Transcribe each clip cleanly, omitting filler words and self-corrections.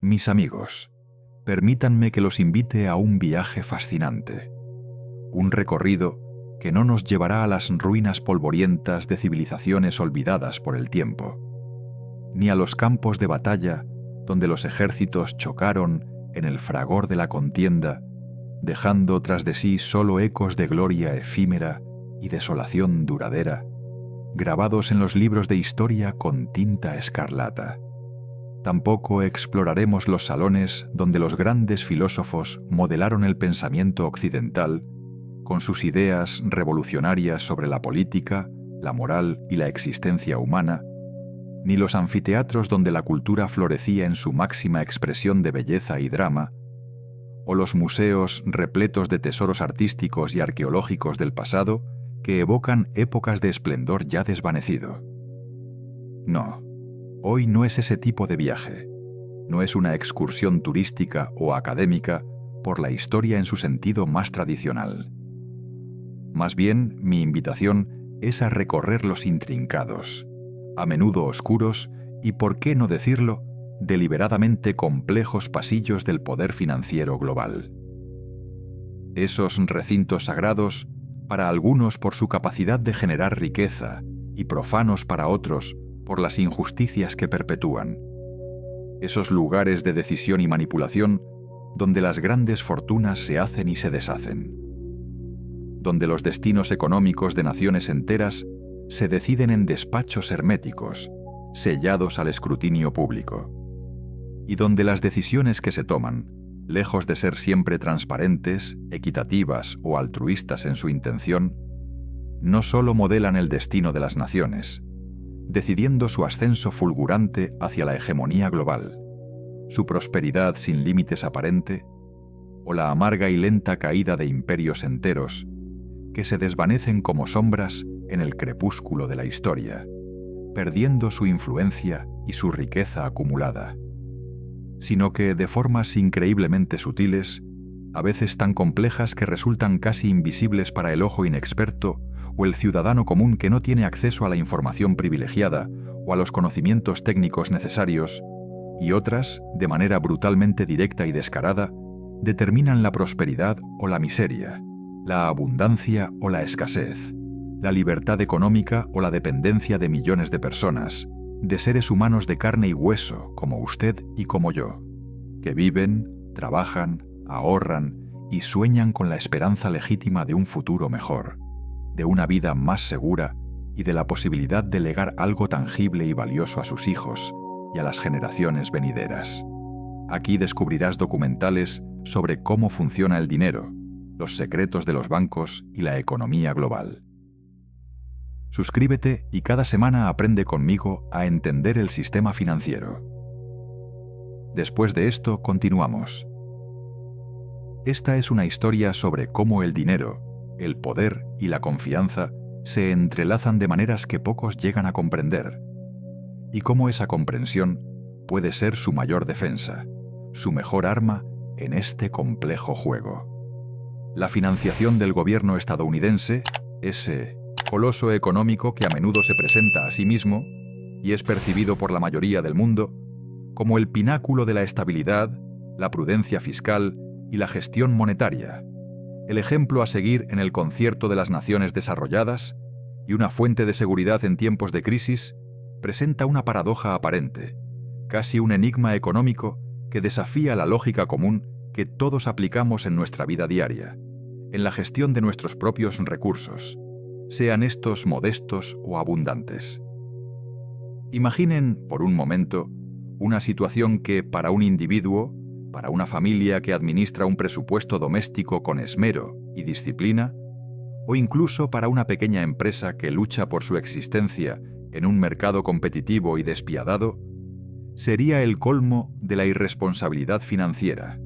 Mis amigos, permítanme que los invite a un viaje fascinante, un recorrido que no nos llevará a las ruinas polvorientas de civilizaciones olvidadas por el tiempo, ni a los campos de batalla donde los ejércitos chocaron en el fragor de la contienda, dejando tras de sí solo ecos de gloria efímera y desolación duradera, grabados en los libros de historia con tinta escarlata. Tampoco exploraremos los salones donde los grandes filósofos modelaron el pensamiento occidental con sus ideas revolucionarias sobre la política, la moral y la existencia humana, ni los anfiteatros donde la cultura florecía en su máxima expresión de belleza y drama, o los museos repletos de tesoros artísticos y arqueológicos del pasado que evocan épocas de esplendor ya desvanecido. No, hoy no es ese tipo de viaje, no es una excursión turística o académica por la historia en su sentido más tradicional. Más bien, mi invitación es a recorrer los intrincados, a menudo oscuros y, por qué no decirlo, deliberadamente complejos pasillos del poder financiero global. Esos recintos sagrados, para algunos por su capacidad de generar riqueza y profanos para otros por las injusticias que perpetúan. Esos lugares de decisión y manipulación donde las grandes fortunas se hacen y se deshacen. Donde los destinos económicos de naciones enteras se deciden en despachos herméticos, sellados al escrutinio público. Y donde las decisiones que se toman, lejos de ser siempre transparentes, equitativas o altruistas en su intención, no solo modelan el destino de las naciones, decidiendo su ascenso fulgurante hacia la hegemonía global, su prosperidad sin límites aparente, o la amarga y lenta caída de imperios enteros, que se desvanecen como sombras en el crepúsculo de la historia, perdiendo su influencia y su riqueza acumulada, sino que de formas increíblemente sutiles, a veces tan complejas que resultan casi invisibles para el ojo inexperto o el ciudadano común que no tiene acceso a la información privilegiada o a los conocimientos técnicos necesarios, y otras, de manera brutalmente directa y descarada, determinan la prosperidad o la miseria, la abundancia o la escasez, la libertad económica o la dependencia de millones de personas, de seres humanos de carne y hueso como usted y como yo, que viven, trabajan, ahorran y sueñan con la esperanza legítima de un futuro mejor, de una vida más segura y de la posibilidad de legar algo tangible y valioso a sus hijos y a las generaciones venideras. Aquí descubrirás documentales sobre cómo funciona el dinero, los secretos de los bancos y la economía global. Suscríbete y cada semana aprende conmigo a entender el sistema financiero. Después de esto, continuamos. Esta es una historia sobre cómo el dinero, el poder y la confianza se entrelazan de maneras que pocos llegan a comprender, y cómo esa comprensión puede ser su mayor defensa, su mejor arma en este complejo juego. La financiación del gobierno estadounidense, ese coloso económico que a menudo se presenta a sí mismo y es percibido por la mayoría del mundo como el pináculo de la estabilidad, la prudencia fiscal y la gestión monetaria, el ejemplo a seguir en el concierto de las naciones desarrolladas y una fuente de seguridad en tiempos de crisis, presenta una paradoja aparente, casi un enigma económico que desafía la lógica común que todos aplicamos en nuestra vida diaria, en la gestión de nuestros propios recursos, sean estos modestos o abundantes. Imaginen, por un momento, una situación que para un individuo, para una familia que administra un presupuesto doméstico con esmero y disciplina, o incluso para una pequeña empresa que lucha por su existencia en un mercado competitivo y despiadado, sería el colmo de la irresponsabilidad financiera,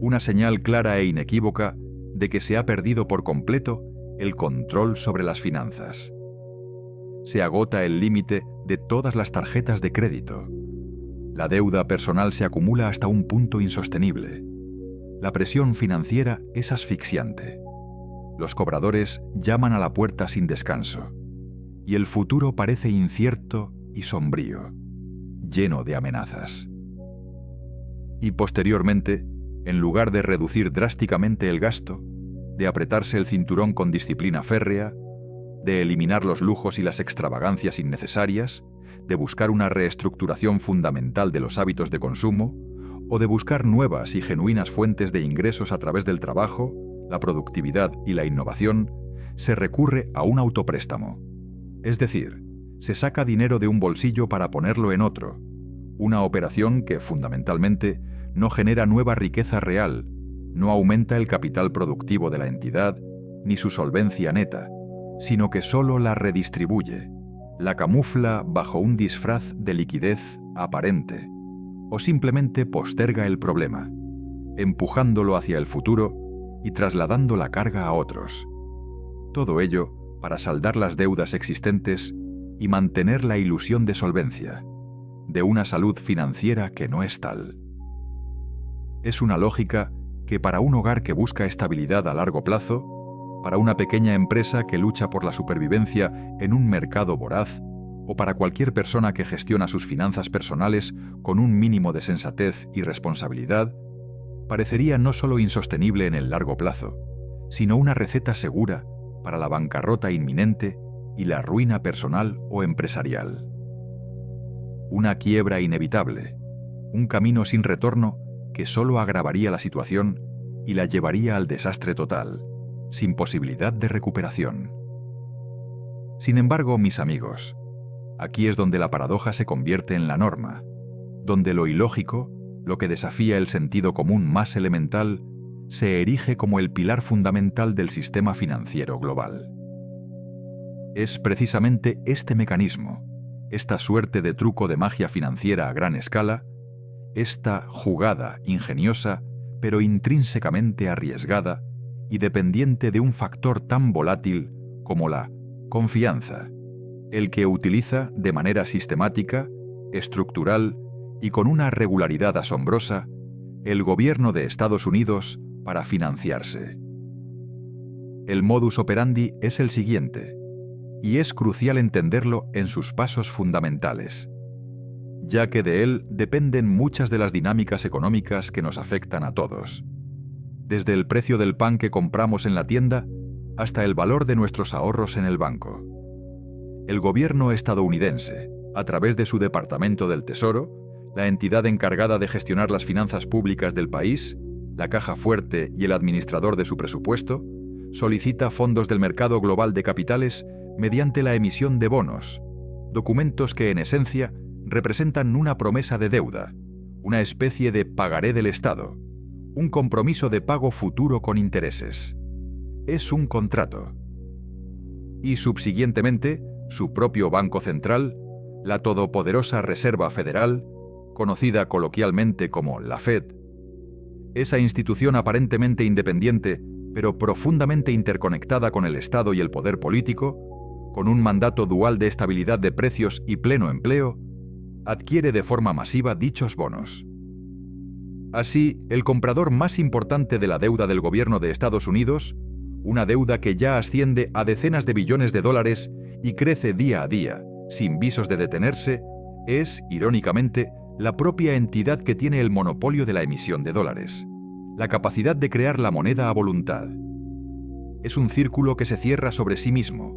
una señal clara e inequívoca de que se ha perdido por completo el control sobre las finanzas. Se agota el límite de todas las tarjetas de crédito. La deuda personal se acumula hasta un punto insostenible. La presión financiera es asfixiante. Los cobradores llaman a la puerta sin descanso. Y el futuro parece incierto y sombrío, lleno de amenazas. Y posteriormente, en lugar de reducir drásticamente el gasto, de apretarse el cinturón con disciplina férrea, de eliminar los lujos y las extravagancias innecesarias, de buscar una reestructuración fundamental de los hábitos de consumo, o de buscar nuevas y genuinas fuentes de ingresos a través del trabajo, la productividad y la innovación, se recurre a un autopréstamo. Es decir, se saca dinero de un bolsillo para ponerlo en otro, una operación que, fundamentalmente, no genera nueva riqueza real, no aumenta el capital productivo de la entidad, ni su solvencia neta, sino que solo la redistribuye, la camufla bajo un disfraz de liquidez aparente, o simplemente posterga el problema, empujándolo hacia el futuro y trasladando la carga a otros. Todo ello para saldar las deudas existentes y mantener la ilusión de solvencia, de una salud financiera que no es tal. Es una lógica que para un hogar que busca estabilidad a largo plazo, para una pequeña empresa que lucha por la supervivencia en un mercado voraz, o para cualquier persona que gestiona sus finanzas personales con un mínimo de sensatez y responsabilidad, parecería no solo insostenible en el largo plazo, sino una receta segura para la bancarrota inminente y la ruina personal o empresarial. Una quiebra inevitable, un camino sin retorno que solo agravaría la situación y la llevaría al desastre total, sin posibilidad de recuperación. Sin embargo, mis amigos, aquí es donde la paradoja se convierte en la norma, donde lo ilógico, lo que desafía el sentido común más elemental, se erige como el pilar fundamental del sistema financiero global. Es precisamente este mecanismo, esta suerte de truco de magia financiera a gran escala, esta jugada ingeniosa, pero intrínsecamente arriesgada y dependiente de un factor tan volátil como la confianza, el que utiliza de manera sistemática, estructural y con una regularidad asombrosa el gobierno de Estados Unidos para financiarse. El modus operandi es el siguiente, y es crucial entenderlo en sus pasos fundamentales, ya que de él dependen muchas de las dinámicas económicas que nos afectan a todos, desde el precio del pan que compramos en la tienda hasta el valor de nuestros ahorros en el banco. El gobierno estadounidense, a través de su Departamento del Tesoro, la entidad encargada de gestionar las finanzas públicas del país, la caja fuerte y el administrador de su presupuesto, solicita fondos del mercado global de capitales mediante la emisión de bonos, documentos que en esencia representan una promesa de deuda, una especie de pagaré del Estado, un compromiso de pago futuro con intereses. Es un contrato. Y subsiguientemente, su propio Banco Central, la todopoderosa Reserva Federal, conocida coloquialmente como la Fed, esa institución aparentemente independiente, pero profundamente interconectada con el Estado y el poder político, con un mandato dual de estabilidad de precios y pleno empleo, adquiere de forma masiva dichos bonos. Así, el comprador más importante de la deuda del gobierno de Estados Unidos, una deuda que ya asciende a decenas de billones de dólares y crece día a día, sin visos de detenerse, es, irónicamente, la propia entidad que tiene el monopolio de la emisión de dólares, la capacidad de crear la moneda a voluntad. Es un círculo que se cierra sobre sí mismo,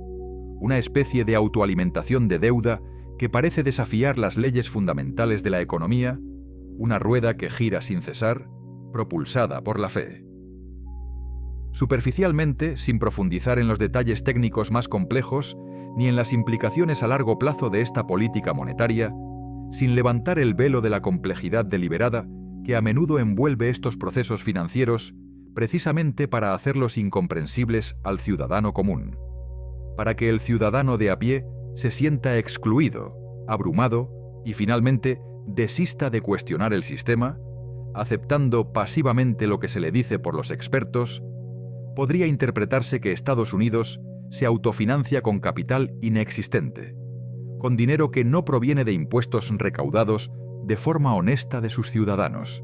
una especie de autoalimentación de deuda que parece desafiar las leyes fundamentales de la economía, una rueda que gira sin cesar, propulsada por la fe. Superficialmente, sin profundizar en los detalles técnicos más complejos, ni en las implicaciones a largo plazo de esta política monetaria, sin levantar el velo de la complejidad deliberada que a menudo envuelve estos procesos financieros, precisamente para hacerlos incomprensibles al ciudadano común, para que el ciudadano de a pie se sienta excluido, abrumado y finalmente desista de cuestionar el sistema, aceptando pasivamente lo que se le dice por los expertos, podría interpretarse que Estados Unidos se autofinancia con capital inexistente, con dinero que no proviene de impuestos recaudados de forma honesta de sus ciudadanos,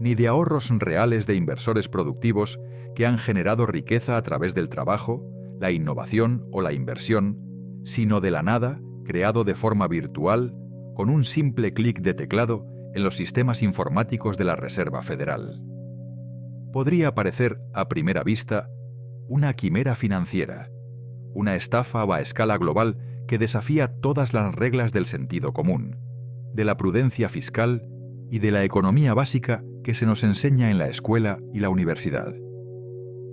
ni de ahorros reales de inversores productivos que han generado riqueza a través del trabajo, la innovación o la inversión, sino de la nada, creado de forma virtual, con un simple clic de teclado en los sistemas informáticos de la Reserva Federal. Podría parecer, a primera vista, una quimera financiera, una estafa a escala global que desafía todas las reglas del sentido común, de la prudencia fiscal y de la economía básica que se nos enseña en la escuela y la universidad.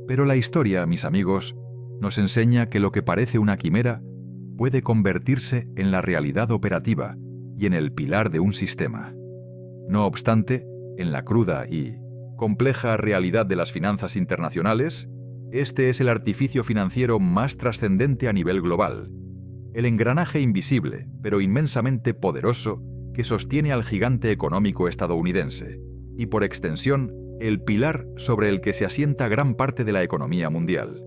Pero la historia, mis amigos, nos enseña que lo que parece una quimera puede convertirse en la realidad operativa y en el pilar de un sistema. No obstante, en la cruda y compleja realidad de las finanzas internacionales, este es el artificio financiero más trascendente a nivel global, el engranaje invisible, pero inmensamente poderoso, que sostiene al gigante económico estadounidense, y por extensión, el pilar sobre el que se asienta gran parte de la economía mundial.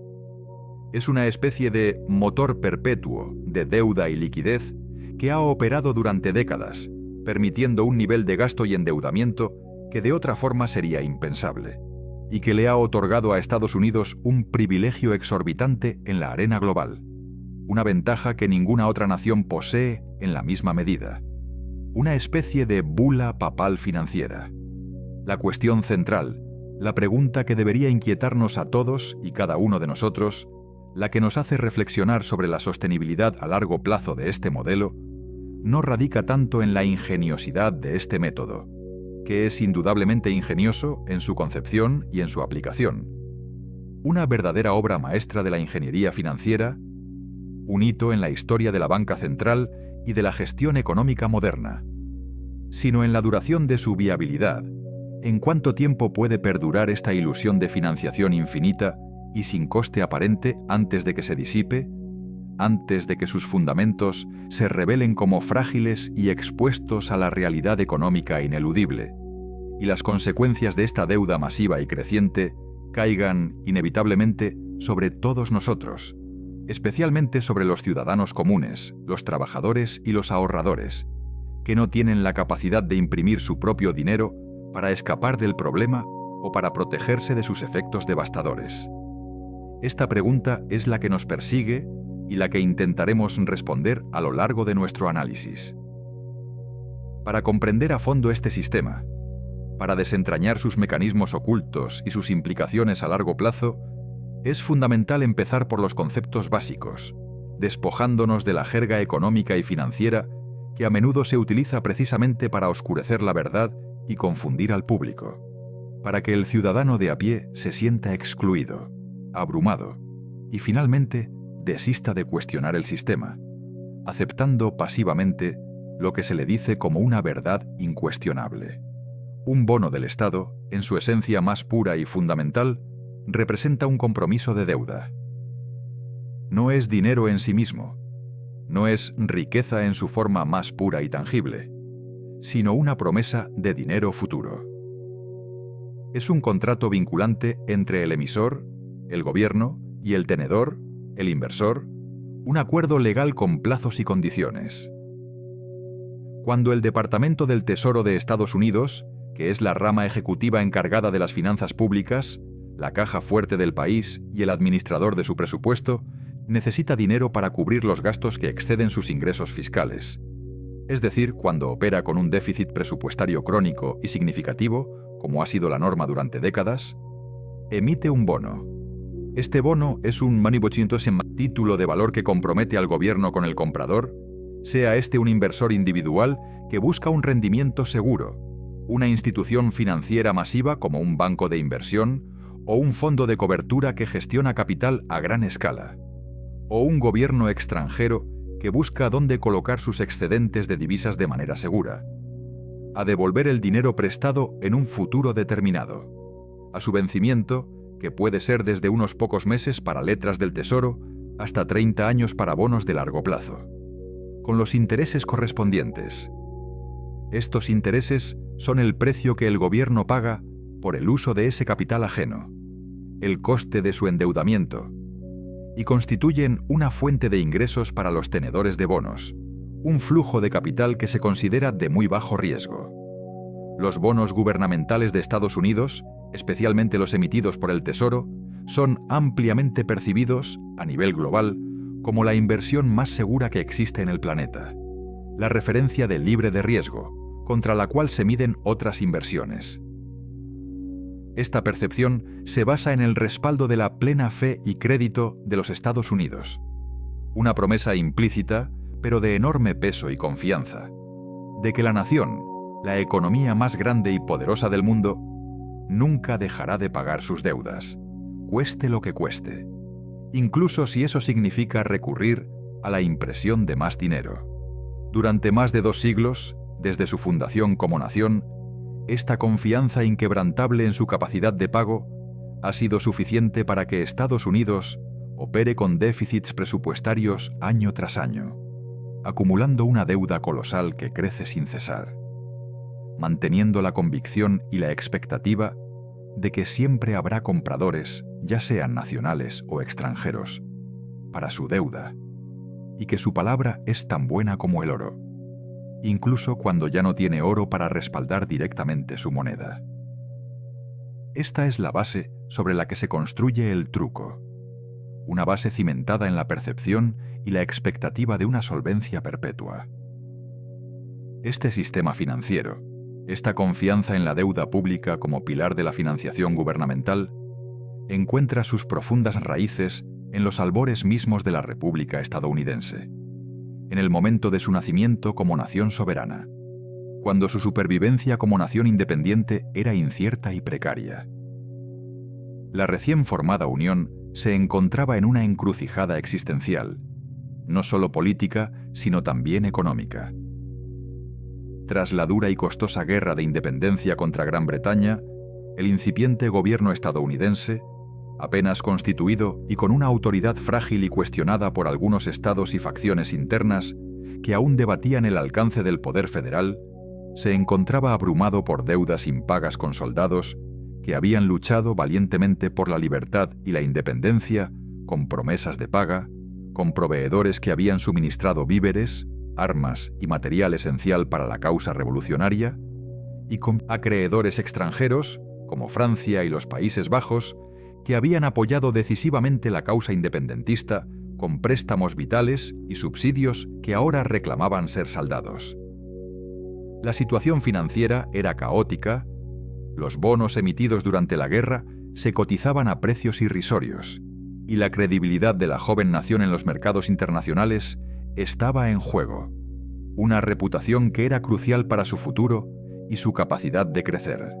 Es una especie de motor perpetuo de deuda y liquidez que ha operado durante décadas, permitiendo un nivel de gasto y endeudamiento que de otra forma sería impensable, y que le ha otorgado a Estados Unidos un privilegio exorbitante en la arena global, una ventaja que ninguna otra nación posee en la misma medida. Una especie de bula papal financiera. La cuestión central, la pregunta que debería inquietarnos a todos y cada uno de nosotros, la que nos hace reflexionar sobre la sostenibilidad a largo plazo de este modelo, no radica tanto en la ingeniosidad de este método, que es indudablemente ingenioso en su concepción y en su aplicación. Una verdadera obra maestra de la ingeniería financiera, un hito en la historia de la banca central y de la gestión económica moderna, sino en la duración de su viabilidad. ¿En cuánto tiempo puede perdurar esta ilusión de financiación infinita y sin coste aparente antes de que se disipe, antes de que sus fundamentos se revelen como frágiles y expuestos a la realidad económica ineludible, y las consecuencias de esta deuda masiva y creciente caigan inevitablemente sobre todos nosotros, especialmente sobre los ciudadanos comunes, los trabajadores y los ahorradores, que no tienen la capacidad de imprimir su propio dinero para escapar del problema o para protegerse de sus efectos devastadores? Esta pregunta es la que nos persigue y la que intentaremos responder a lo largo de nuestro análisis. Para comprender a fondo este sistema, para desentrañar sus mecanismos ocultos y sus implicaciones a largo plazo, es fundamental empezar por los conceptos básicos, despojándonos de la jerga económica y financiera que a menudo se utiliza precisamente para oscurecer la verdad y confundir al público, para que el ciudadano de a pie se sienta excluido, abrumado y finalmente desista de cuestionar el sistema, aceptando pasivamente lo que se le dice como una verdad incuestionable. Un bono del Estado, en su esencia más pura y fundamental, representa un compromiso de deuda. No es dinero en sí mismo, no es riqueza en su forma más pura y tangible, sino una promesa de dinero futuro. Es un contrato vinculante entre el emisor, el gobierno, y el tenedor, el inversor, un acuerdo legal con plazos y condiciones. Cuando el Departamento del Tesoro de Estados Unidos, que es la rama ejecutiva encargada de las finanzas públicas, la caja fuerte del país y el administrador de su presupuesto, necesita dinero para cubrir los gastos que exceden sus ingresos fiscales. Es decir, cuando opera con un déficit presupuestario crónico y significativo, como ha sido la norma durante décadas, emite un bono. Este bono es un título de valor que compromete al gobierno con el comprador, sea este un inversor individual que busca un rendimiento seguro, una institución financiera masiva como un banco de inversión o un fondo de cobertura que gestiona capital a gran escala, o un gobierno extranjero que busca dónde colocar sus excedentes de divisas de manera segura, a devolver el dinero prestado en un futuro determinado, a su vencimiento, que puede ser desde unos pocos meses para letras del Tesoro hasta 30 años para bonos de largo plazo, con los intereses correspondientes. Estos intereses son el precio que el gobierno paga por el uso de ese capital ajeno, el coste de su endeudamiento, y constituyen una fuente de ingresos para los tenedores de bonos, un flujo de capital que se considera de muy bajo riesgo. Los bonos gubernamentales de Estados Unidos, especialmente los emitidos por el Tesoro, son ampliamente percibidos, a nivel global, como la inversión más segura que existe en el planeta, la referencia de libre de riesgo, contra la cual se miden otras inversiones. Esta percepción se basa en el respaldo de la plena fe y crédito de los Estados Unidos, una promesa implícita, pero de enorme peso y confianza, de que la nación, la economía más grande y poderosa del mundo, nunca dejará de pagar sus deudas, cueste lo que cueste, incluso si eso significa recurrir a la impresión de más dinero. Durante más de 2 siglos, desde su fundación como nación, esta confianza inquebrantable en su capacidad de pago ha sido suficiente para que Estados Unidos opere con déficits presupuestarios año tras año, acumulando una deuda colosal que crece sin cesar, manteniendo la convicción y la expectativa de que siempre habrá compradores, ya sean nacionales o extranjeros, para su deuda, y que su palabra es tan buena como el oro, incluso cuando ya no tiene oro para respaldar directamente su moneda. Esta es la base sobre la que se construye el truco, una base cimentada en la percepción y la expectativa de una solvencia perpetua. Este sistema financiero, esta confianza en la deuda pública como pilar de la financiación gubernamental, encuentra sus profundas raíces en los albores mismos de la República estadounidense, en el momento de su nacimiento como nación soberana, cuando su supervivencia como nación independiente era incierta y precaria. La recién formada Unión se encontraba en una encrucijada existencial, no solo política, sino también económica. Tras la dura y costosa guerra de independencia contra Gran Bretaña, el incipiente gobierno estadounidense, apenas constituido y con una autoridad frágil y cuestionada por algunos estados y facciones internas que aún debatían el alcance del poder federal, se encontraba abrumado por deudas impagas con soldados que habían luchado valientemente por la libertad y la independencia, con promesas de paga, con proveedores que habían suministrado víveres, armas y material esencial para la causa revolucionaria, y con acreedores extranjeros, como Francia y los Países Bajos, que habían apoyado decisivamente la causa independentista con préstamos vitales y subsidios que ahora reclamaban ser saldados. La situación financiera era caótica, los bonos emitidos durante la guerra se cotizaban a precios irrisorios, y la credibilidad de la joven nación en los mercados internacionales estaba en juego, una reputación que era crucial para su futuro y su capacidad de crecer.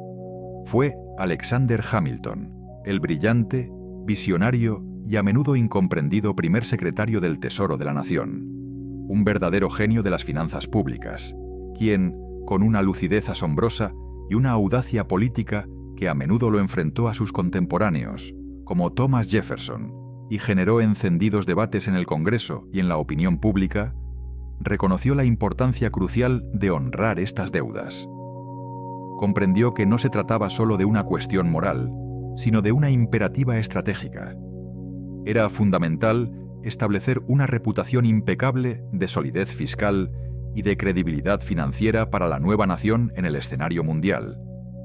Fue Alexander Hamilton, el brillante, visionario y a menudo incomprendido primer secretario del Tesoro de la Nación, un verdadero genio de las finanzas públicas, quien, con una lucidez asombrosa y una audacia política que a menudo lo enfrentó a sus contemporáneos, como Thomas Jefferson, y generó encendidos debates en el Congreso y en la opinión pública, reconoció la importancia crucial de honrar estas deudas. Comprendió que no se trataba solo de una cuestión moral, sino de una imperativa estratégica. Era fundamental establecer una reputación impecable de solidez fiscal y de credibilidad financiera para la nueva nación en el escenario mundial,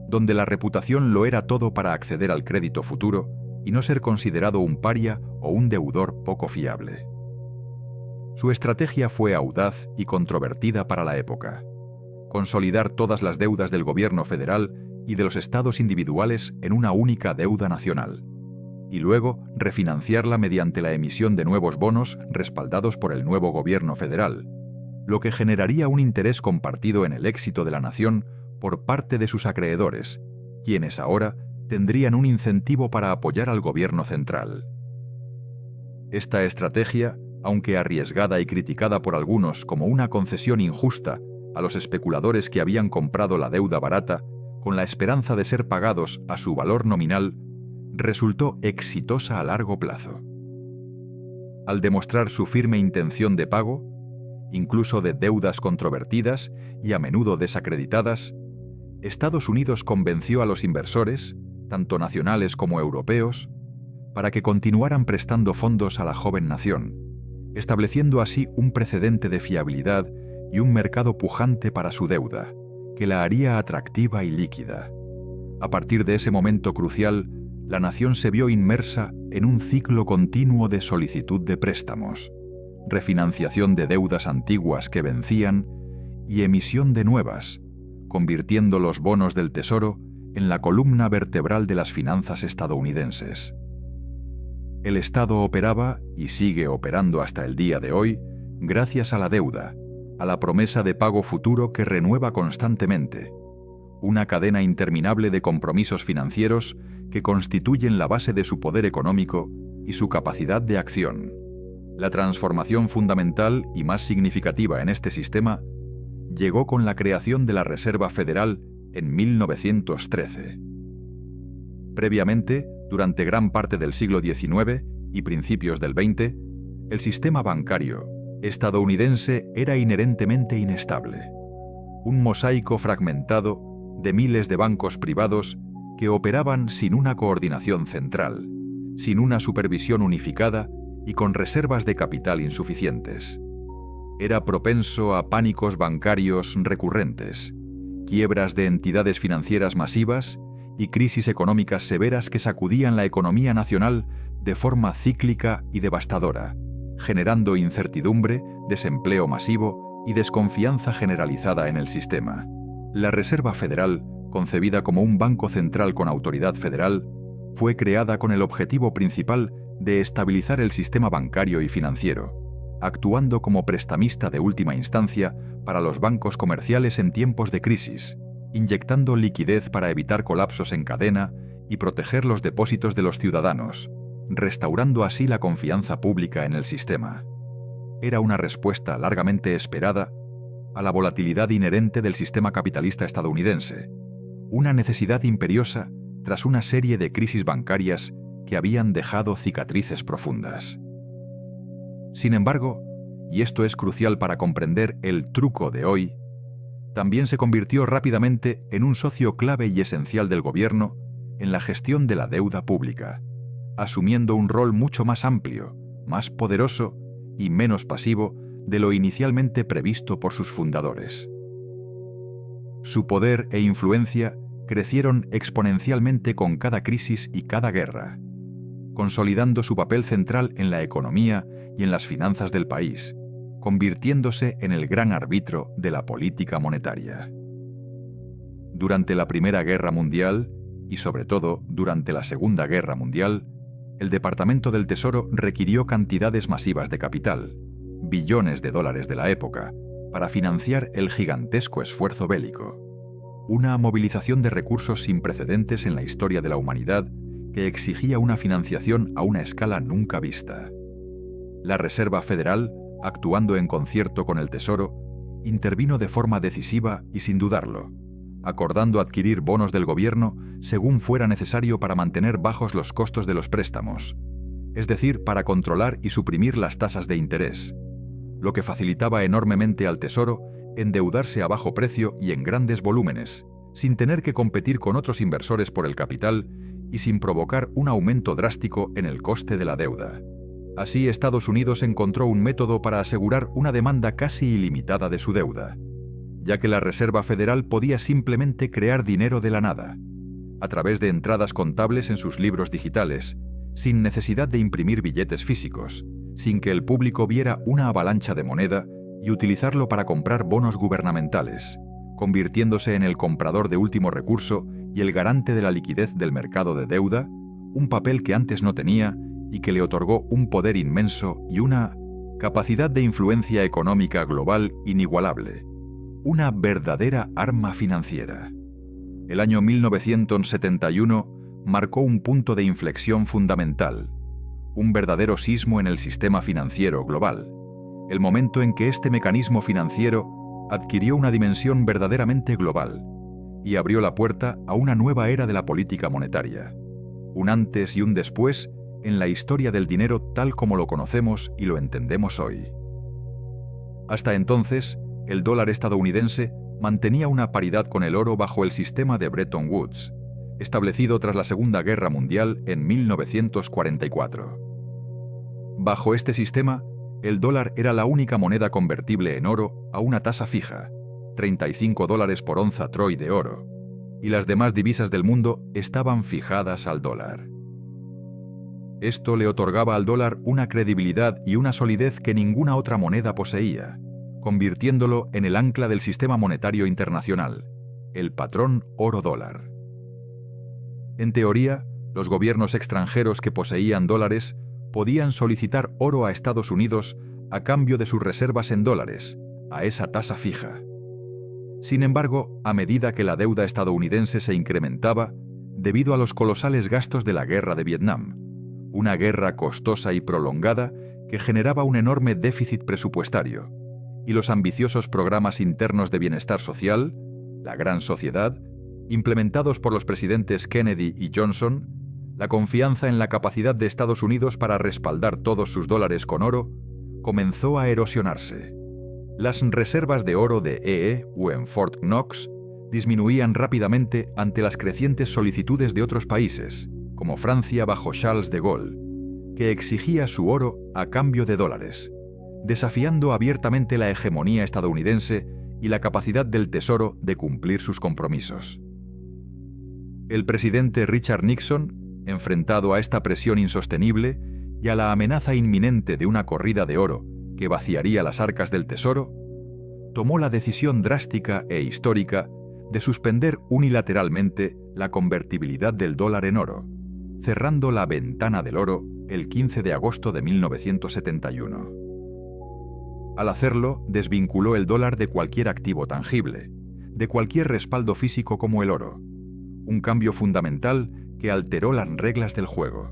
donde la reputación lo era todo para acceder al crédito futuro y no ser considerado un paria o un deudor poco fiable. Su estrategia fue audaz y controvertida para la época: consolidar todas las deudas del gobierno federal y de los estados individuales en una única deuda nacional, y luego refinanciarla mediante la emisión de nuevos bonos respaldados por el nuevo gobierno federal, lo que generaría un interés compartido en el éxito de la nación por parte de sus acreedores, quienes ahora tendrían un incentivo para apoyar al gobierno central. Esta estrategia, aunque arriesgada y criticada por algunos como una concesión injusta a los especuladores que habían comprado la deuda barata, con la esperanza de ser pagados a su valor nominal, resultó exitosa a largo plazo. Al demostrar su firme intención de pago, incluso de deudas controvertidas y a menudo desacreditadas, Estados Unidos convenció a los inversores, tanto nacionales como europeos, para que continuaran prestando fondos a la joven nación, estableciendo así un precedente de fiabilidad y un mercado pujante para su deuda, que la haría atractiva y líquida. A partir de ese momento crucial, la nación se vio inmersa en un ciclo continuo de solicitud de préstamos, refinanciación de deudas antiguas que vencían y emisión de nuevas, convirtiendo los bonos del Tesoro en la columna vertebral de las finanzas estadounidenses. El Estado operaba, y sigue operando hasta el día de hoy, gracias a la deuda, a la promesa de pago futuro que renueva constantemente, una cadena interminable de compromisos financieros que constituyen la base de su poder económico y su capacidad de acción. La transformación fundamental y más significativa en este sistema llegó con la creación de la Reserva Federal en 1913. Previamente, durante gran parte del siglo XIX y principios del XX, el sistema bancario estadounidense era inherentemente inestable. Un mosaico fragmentado de miles de bancos privados que operaban sin una coordinación central, sin una supervisión unificada y con reservas de capital insuficientes. Era propenso a pánicos bancarios recurrentes, quiebras de entidades financieras masivas y crisis económicas severas que sacudían la economía nacional de forma cíclica y devastadora, generando incertidumbre, desempleo masivo y desconfianza generalizada en el sistema. La Reserva Federal, concebida como un banco central con autoridad federal, fue creada con el objetivo principal de estabilizar el sistema bancario y financiero, actuando como prestamista de última instancia para los bancos comerciales en tiempos de crisis, inyectando liquidez para evitar colapsos en cadena y proteger los depósitos de los ciudadanos, restaurando así la confianza pública en el sistema. Era una respuesta largamente esperada a la volatilidad inherente del sistema capitalista estadounidense, una necesidad imperiosa tras una serie de crisis bancarias que habían dejado cicatrices profundas. Sin embargo, y esto es crucial para comprender el truco de hoy, también se convirtió rápidamente en un socio clave y esencial del gobierno en la gestión de la deuda pública, asumiendo un rol mucho más amplio, más poderoso y menos pasivo de lo inicialmente previsto por sus fundadores. Su poder e influencia crecieron exponencialmente con cada crisis y cada guerra, consolidando su papel central en la economía y en las finanzas del país, convirtiéndose en el gran árbitro de la política monetaria. Durante la Primera Guerra Mundial, y sobre todo durante la Segunda Guerra Mundial, el Departamento del Tesoro requirió cantidades masivas de capital, billones de dólares de la época, para financiar el gigantesco esfuerzo bélico. Una movilización de recursos sin precedentes en la historia de la humanidad que exigía una financiación a una escala nunca vista. La Reserva Federal, actuando en concierto con el Tesoro, intervino de forma decisiva y sin dudarlo, acordando adquirir bonos del gobierno según fuera necesario para mantener bajos los costos de los préstamos, es decir, para controlar y suprimir las tasas de interés, lo que facilitaba enormemente al Tesoro endeudarse a bajo precio y en grandes volúmenes, sin tener que competir con otros inversores por el capital y sin provocar un aumento drástico en el coste de la deuda. Así, Estados Unidos encontró un método para asegurar una demanda casi ilimitada de su deuda, ya que la Reserva Federal podía simplemente crear dinero de la nada, a través de entradas contables en sus libros digitales, sin necesidad de imprimir billetes físicos, sin que el público viera una avalancha de moneda y utilizarlo para comprar bonos gubernamentales, convirtiéndose en el comprador de último recurso y el garante de la liquidez del mercado de deuda, un papel que antes no tenía y que le otorgó un poder inmenso y una capacidad de influencia económica global inigualable, una verdadera arma financiera. El año 1971 marcó un punto de inflexión fundamental, un verdadero sismo en el sistema financiero global, el momento en que este mecanismo financiero adquirió una dimensión verdaderamente global y abrió la puerta a una nueva era de la política monetaria, un antes y un después en la historia del dinero tal como lo conocemos y lo entendemos hoy. Hasta entonces, el dólar estadounidense mantenía una paridad con el oro bajo el sistema de Bretton Woods, establecido tras la Segunda Guerra Mundial en 1944. Bajo este sistema, el dólar era la única moneda convertible en oro a una tasa fija, $35 por onza troy de oro, y las demás divisas del mundo estaban fijadas al dólar. Esto le otorgaba al dólar una credibilidad y una solidez que ninguna otra moneda poseía, convirtiéndolo en el ancla del sistema monetario internacional, el patrón oro-dólar. En teoría, los gobiernos extranjeros que poseían dólares podían solicitar oro a Estados Unidos a cambio de sus reservas en dólares, a esa tasa fija. Sin embargo, a medida que la deuda estadounidense se incrementaba, debido a los colosales gastos de la guerra de Vietnam, una guerra costosa y prolongada que generaba un enorme déficit presupuestario, y los ambiciosos programas internos de bienestar social, la Gran Sociedad, implementados por los presidentes Kennedy y Johnson, la confianza en la capacidad de Estados Unidos para respaldar todos sus dólares con oro comenzó a erosionarse. Las reservas de oro de EE en Fort Knox disminuían rápidamente ante las crecientes solicitudes de otros países, como Francia bajo Charles de Gaulle, que exigía su oro a cambio de dólares, desafiando abiertamente la hegemonía estadounidense y la capacidad del Tesoro de cumplir sus compromisos. El presidente Richard Nixon, enfrentado a esta presión insostenible y a la amenaza inminente de una corrida de oro que vaciaría las arcas del Tesoro, tomó la decisión drástica e histórica de suspender unilateralmente la convertibilidad del dólar en oro, cerrando la ventana del oro el 15 de agosto de 1971. Al hacerlo, desvinculó el dólar de cualquier activo tangible, de cualquier respaldo físico como el oro, un cambio fundamental que alteró las reglas del juego.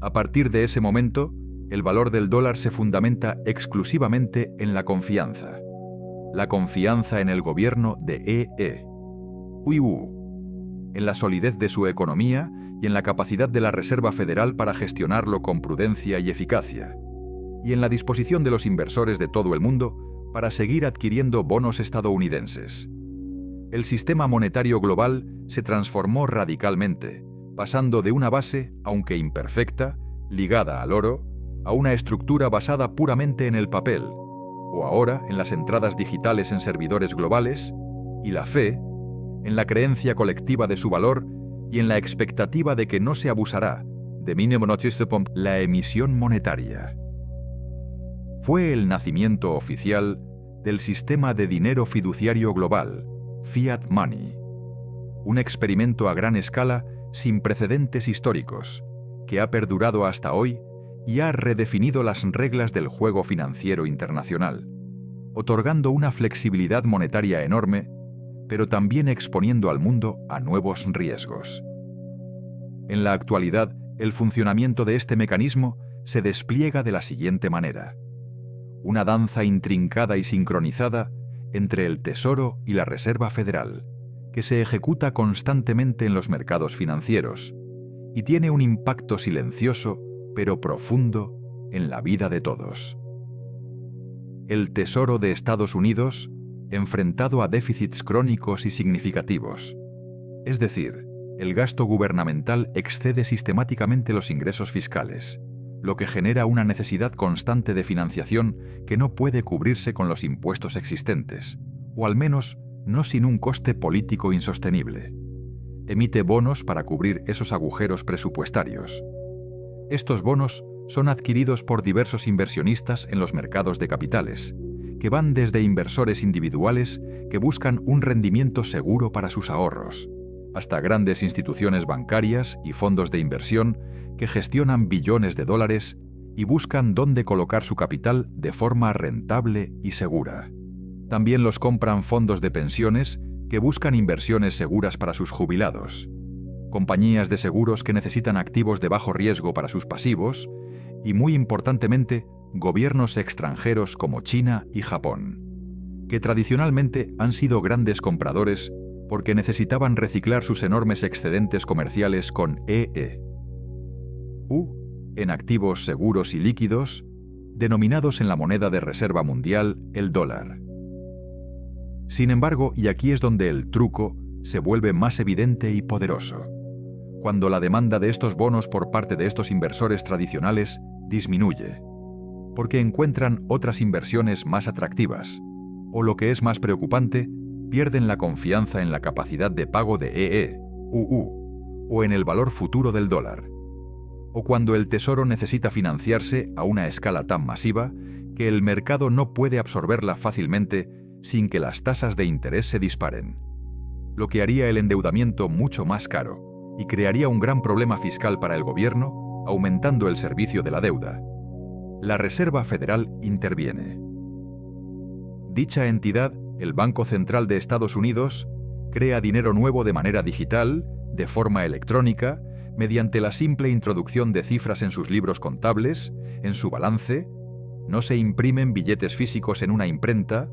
A partir de ese momento, el valor del dólar se fundamenta exclusivamente en la confianza en el gobierno de EE, en la solidez de su economía y en la capacidad de la Reserva Federal para gestionarlo con prudencia y eficacia, y en la disposición de los inversores de todo el mundo para seguir adquiriendo bonos estadounidenses. El sistema monetario global se transformó radicalmente, pasando de una base, aunque imperfecta, ligada al oro, a una estructura basada puramente en el papel, o ahora en las entradas digitales en servidores globales, y la fe, en la creencia colectiva de su valor y en la expectativa de que no se abusará de la emisión monetaria. Fue el nacimiento oficial del sistema de dinero fiduciario global, Fiat Money, un experimento a gran escala sin precedentes históricos, que ha perdurado hasta hoy y ha redefinido las reglas del juego financiero internacional, otorgando una flexibilidad monetaria enorme, pero también exponiendo al mundo a nuevos riesgos. En la actualidad, el funcionamiento de este mecanismo se despliega de la siguiente manera: una danza intrincada y sincronizada entre el Tesoro y la Reserva Federal, que se ejecuta constantemente en los mercados financieros y tiene un impacto silencioso pero profundo en la vida de todos. El Tesoro de Estados Unidos, enfrentado a déficits crónicos y significativos, es decir, el gasto gubernamental excede sistemáticamente los ingresos fiscales, lo que genera una necesidad constante de financiación que no puede cubrirse con los impuestos existentes, o al menos no sin un coste político insostenible. Emite bonos para cubrir esos agujeros presupuestarios. Estos bonos son adquiridos por diversos inversionistas en los mercados de capitales, que van desde inversores individuales que buscan un rendimiento seguro para sus ahorros, hasta grandes instituciones bancarias y fondos de inversión que gestionan billones de dólares y buscan dónde colocar su capital de forma rentable y segura. También los compran fondos de pensiones que buscan inversiones seguras para sus jubilados, compañías de seguros que necesitan activos de bajo riesgo para sus pasivos y, muy importantemente, gobiernos extranjeros como China y Japón, que tradicionalmente han sido grandes compradores porque necesitaban reciclar sus enormes excedentes comerciales con EE. En activos seguros y líquidos, denominados en la moneda de reserva mundial, el dólar. Sin embargo, y aquí es donde el truco se vuelve más evidente y poderoso, cuando la demanda de estos bonos por parte de estos inversores tradicionales disminuye, porque encuentran otras inversiones más atractivas, o lo que es más preocupante, pierden la confianza en la capacidad de pago de EE, o en el valor futuro del dólar, o cuando el Tesoro necesita financiarse a una escala tan masiva que el mercado no puede absorberla fácilmente sin que las tasas de interés se disparen. lo que haría el endeudamiento mucho más caro y crearía un gran problema fiscal para el gobierno, aumentando el servicio de la deuda. La Reserva Federal interviene. Dicha entidad, el Banco Central de Estados Unidos, crea dinero nuevo de manera digital, de forma electrónica, mediante la simple introducción de cifras en sus libros contables, en su balance. No se imprimen billetes físicos en una imprenta,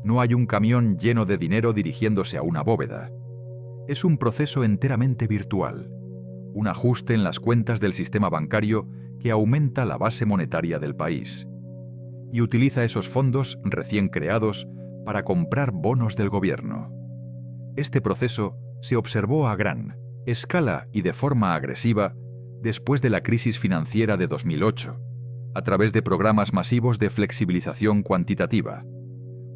no hay un camión lleno de dinero dirigiéndose a una bóveda. Es un proceso enteramente virtual, un ajuste en las cuentas del sistema bancario que aumenta la base monetaria del país y utiliza esos fondos recién creados para comprar bonos del gobierno. Este proceso se observó a gran escala y de forma agresiva después de la crisis financiera de 2008, a través de programas masivos de flexibilización cuantitativa,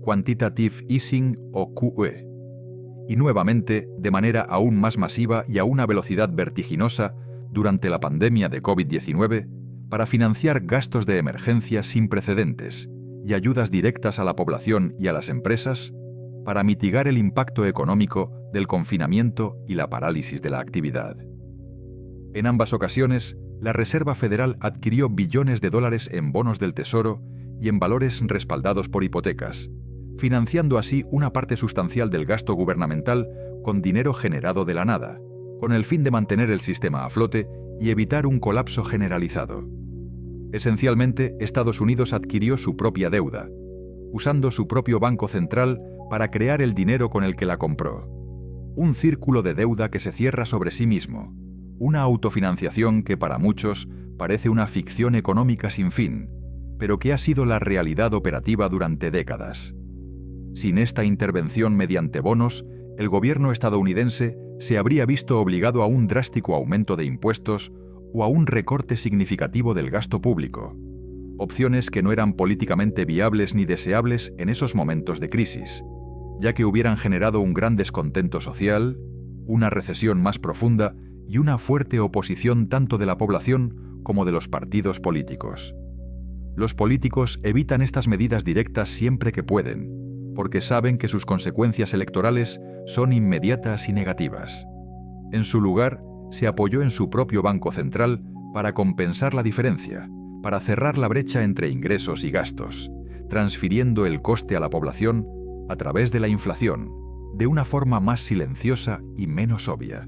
Quantitative Easing o QE, y nuevamente de manera aún más masiva y a una velocidad vertiginosa durante la pandemia de COVID-19 para financiar gastos de emergencia sin precedentes y ayudas directas a la población y a las empresas para mitigar el impacto económico del confinamiento y la parálisis de la actividad. En ambas ocasiones, la Reserva Federal adquirió billones de dólares en bonos del Tesoro y en valores respaldados por hipotecas, financiando así una parte sustancial del gasto gubernamental con dinero generado de la nada, con el fin de mantener el sistema a flote y evitar un colapso generalizado. Esencialmente, Estados Unidos adquirió su propia deuda, usando su propio banco central para crear el dinero con el que la compró. Un círculo de deuda que se cierra sobre sí mismo, una autofinanciación que para muchos parece una ficción económica sin fin, pero que ha sido la realidad operativa durante décadas. Sin esta intervención mediante bonos, el gobierno estadounidense se habría visto obligado a un drástico aumento de impuestos o a un recorte significativo del gasto público, opciones que no eran políticamente viables ni deseables en esos momentos de crisis, ya que hubieran generado un gran descontento social, una recesión más profunda y una fuerte oposición tanto de la población como de los partidos políticos. Los políticos evitan estas medidas directas siempre que pueden, porque saben que sus consecuencias electorales son inmediatas y negativas. En su lugar, se apoyó en su propio Banco Central para compensar la diferencia, para cerrar la brecha entre ingresos y gastos, transfiriendo el coste a la población a través de la inflación, de una forma más silenciosa y menos obvia,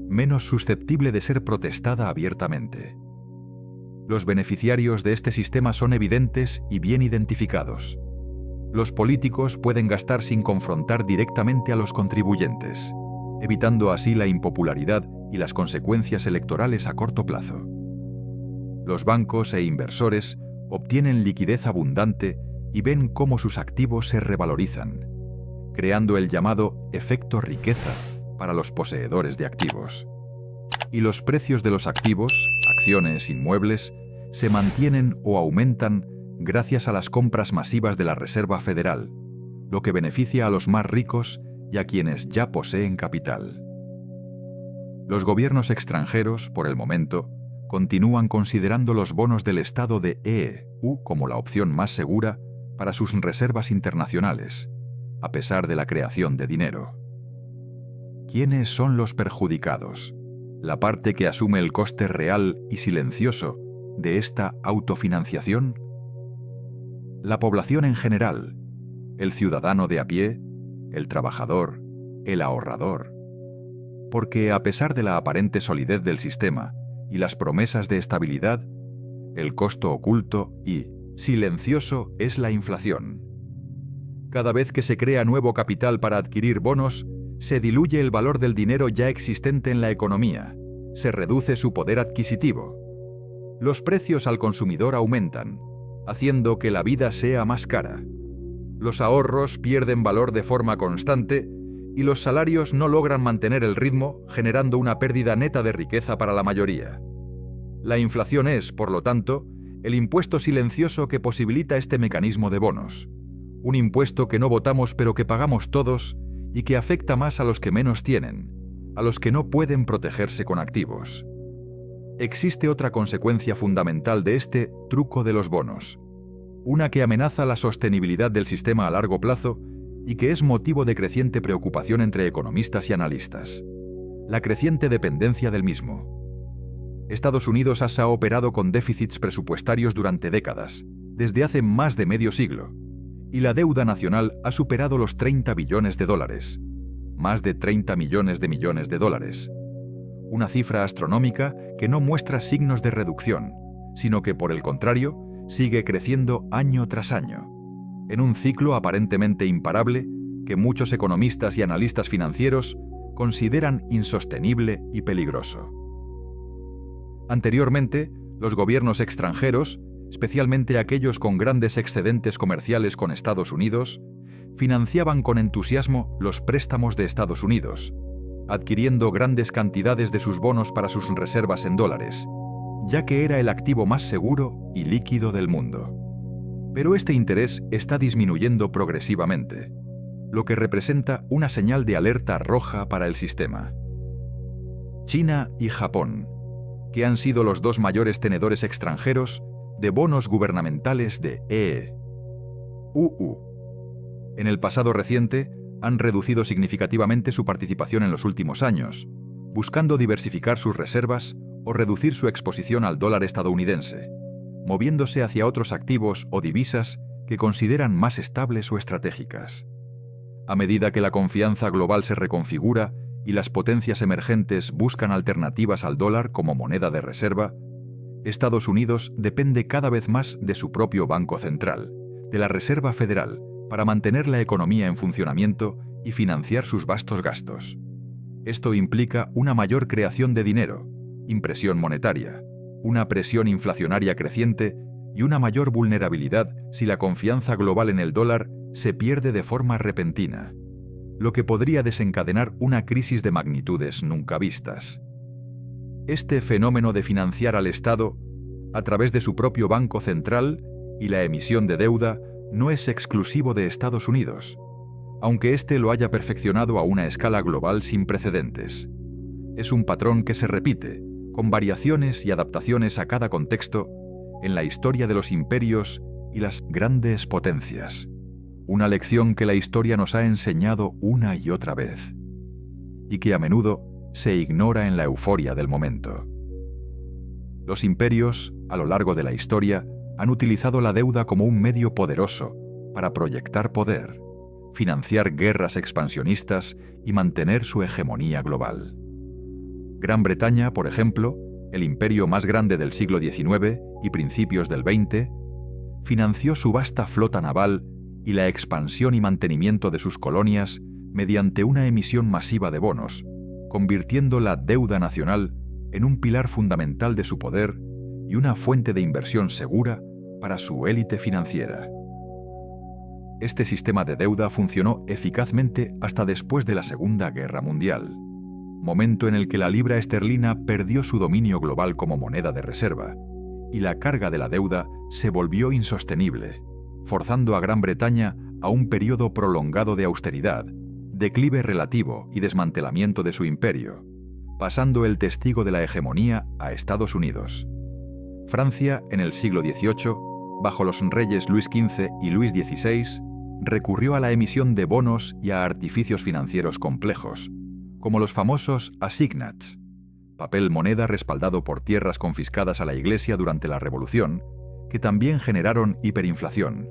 menos susceptible de ser protestada abiertamente. Los beneficiarios de este sistema son evidentes y bien identificados. Los políticos pueden gastar sin confrontar directamente a los contribuyentes, evitando así la impopularidad y las consecuencias electorales a corto plazo. Los bancos e inversores obtienen liquidez abundante y ven cómo sus activos se revalorizan, creando el llamado efecto riqueza para los poseedores de activos. Y los precios de los activos, acciones, inmuebles, se mantienen o aumentan gracias a las compras masivas de la Reserva Federal, lo que beneficia a los más ricos y a quienes ya poseen capital. Los gobiernos extranjeros, por el momento, continúan considerando los bonos del Estado de EU como la opción más segura para sus reservas internacionales, a pesar de la creación de dinero. ¿Quiénes son los perjudicados? ¿La parte que asume el coste real y silencioso de esta autofinanciación? La población en general, el ciudadano de a pie, el trabajador, el ahorrador. Porque a pesar de la aparente solidez del sistema y las promesas de estabilidad, el costo oculto y silencioso es la inflación. Cada vez que se crea nuevo capital para adquirir bonos, se diluye el valor del dinero ya existente en la economía, se reduce su poder adquisitivo. Los precios al consumidor aumentan, haciendo que la vida sea más cara. Los ahorros pierden valor de forma constante y los salarios no logran mantener el ritmo, generando una pérdida neta de riqueza para la mayoría. La inflación es, por lo tanto, el impuesto silencioso que posibilita este mecanismo de bonos. Un impuesto que no votamos pero que pagamos todos y que afecta más a los que menos tienen, a los que no pueden protegerse con activos. Existe otra consecuencia fundamental de este truco de los bonos, una que amenaza la sostenibilidad del sistema a largo plazo y que es motivo de creciente preocupación entre economistas y analistas: la creciente dependencia del mismo. Estados Unidos ha operado con déficits presupuestarios durante décadas, desde hace más de medio siglo, y la deuda nacional ha superado los 30 billones de dólares, más de 30 millones de dólares. Una cifra astronómica que no muestra signos de reducción, sino que, por el contrario, sigue creciendo año tras año, en un ciclo aparentemente imparable que muchos economistas y analistas financieros consideran insostenible y peligroso. Anteriormente, los gobiernos extranjeros, especialmente aquellos con grandes excedentes comerciales con Estados Unidos, financiaban con entusiasmo los préstamos de Estados Unidos, adquiriendo grandes cantidades de sus bonos para sus reservas en dólares, ya que era el activo más seguro y líquido del mundo. Pero este interés está disminuyendo progresivamente, lo que representa una señal de alerta roja para el sistema. China y Japón, que han sido los dos mayores tenedores extranjeros de bonos gubernamentales de EUU. En el pasado reciente, han reducido significativamente su participación en los últimos años, buscando diversificar sus reservas o reducir su exposición al dólar estadounidense, moviéndose hacia otros activos o divisas que consideran más estables o estratégicas. A medida que la confianza global se reconfigura y las potencias emergentes buscan alternativas al dólar como moneda de reserva, Estados Unidos depende cada vez más de su propio Banco Central, de la Reserva Federal, para mantener la economía en funcionamiento y financiar sus vastos gastos. Esto implica una mayor creación de dinero, impresión monetaria, una presión inflacionaria creciente y una mayor vulnerabilidad si la confianza global en el dólar se pierde de forma repentina, lo que podría desencadenar una crisis de magnitudes nunca vistas. Este fenómeno de financiar al Estado a través de su propio Banco Central y la emisión de deuda no es exclusivo de Estados Unidos, aunque éste lo haya perfeccionado a una escala global sin precedentes. Es un patrón que se repite, con variaciones y adaptaciones a cada contexto, en la historia de los imperios y las grandes potencias. Una lección que la historia nos ha enseñado una y otra vez, y que a menudo se ignora en la euforia del momento. Los imperios, a lo largo de la historia, han utilizado la deuda como un medio poderoso para proyectar poder, financiar guerras expansionistas y mantener su hegemonía global. Gran Bretaña, por ejemplo, el imperio más grande del siglo XIX y principios del XX, financió su vasta flota naval y la expansión y mantenimiento de sus colonias mediante una emisión masiva de bonos, convirtiendo la deuda nacional en un pilar fundamental de su poder y una fuente de inversión segura para su élite financiera. Este sistema de deuda funcionó eficazmente hasta después de la Segunda Guerra Mundial, momento en el que la libra esterlina perdió su dominio global como moneda de reserva, y la carga de la deuda se volvió insostenible, forzando a Gran Bretaña a un periodo prolongado de austeridad, declive relativo y desmantelamiento de su imperio, pasando el testigo de la hegemonía a Estados Unidos. Francia, en el siglo XVIII, bajo los reyes Luis XV y Luis XVI, recurrió a la emisión de bonos y a artificios financieros complejos, como los famosos assignats, papel moneda respaldado por tierras confiscadas a la Iglesia durante la Revolución, que también generaron hiperinflación,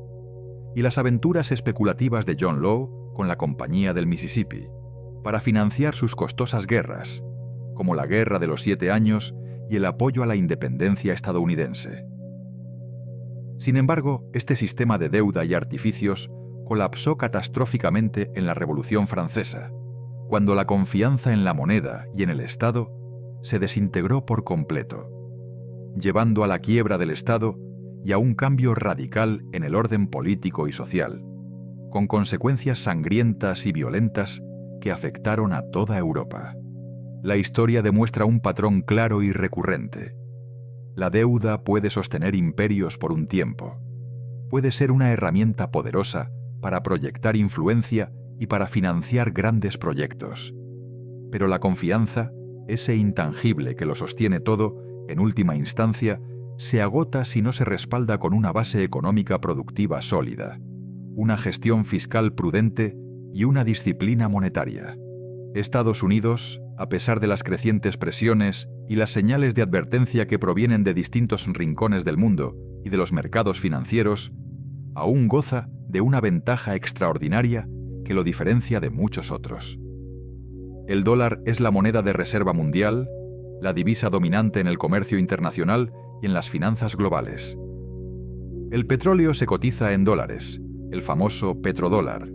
y las aventuras especulativas de John Law con la Compañía del Mississippi, para financiar sus costosas guerras, como la Guerra de los 7 Años y el apoyo a la independencia estadounidense. Sin embargo, este sistema de deuda y artificios colapsó catastróficamente en la Revolución Francesa, cuando la confianza en la moneda y en el Estado se desintegró por completo, llevando a la quiebra del Estado y a un cambio radical en el orden político y social, con consecuencias sangrientas y violentas que afectaron a toda Europa. La historia demuestra un patrón claro y recurrente. La deuda puede sostener imperios por un tiempo. Puede ser una herramienta poderosa para proyectar influencia y para financiar grandes proyectos. Pero la confianza, ese intangible que lo sostiene todo, en última instancia, se agota si no se respalda con una base económica productiva sólida, una gestión fiscal prudente y una disciplina monetaria. Estados Unidos, a pesar de las crecientes presiones y las señales de advertencia que provienen de distintos rincones del mundo y de los mercados financieros, aún goza de una ventaja extraordinaria que lo diferencia de muchos otros. El dólar es la moneda de reserva mundial, la divisa dominante en el comercio internacional y en las finanzas globales. El petróleo se cotiza en dólares, el famoso petrodólar.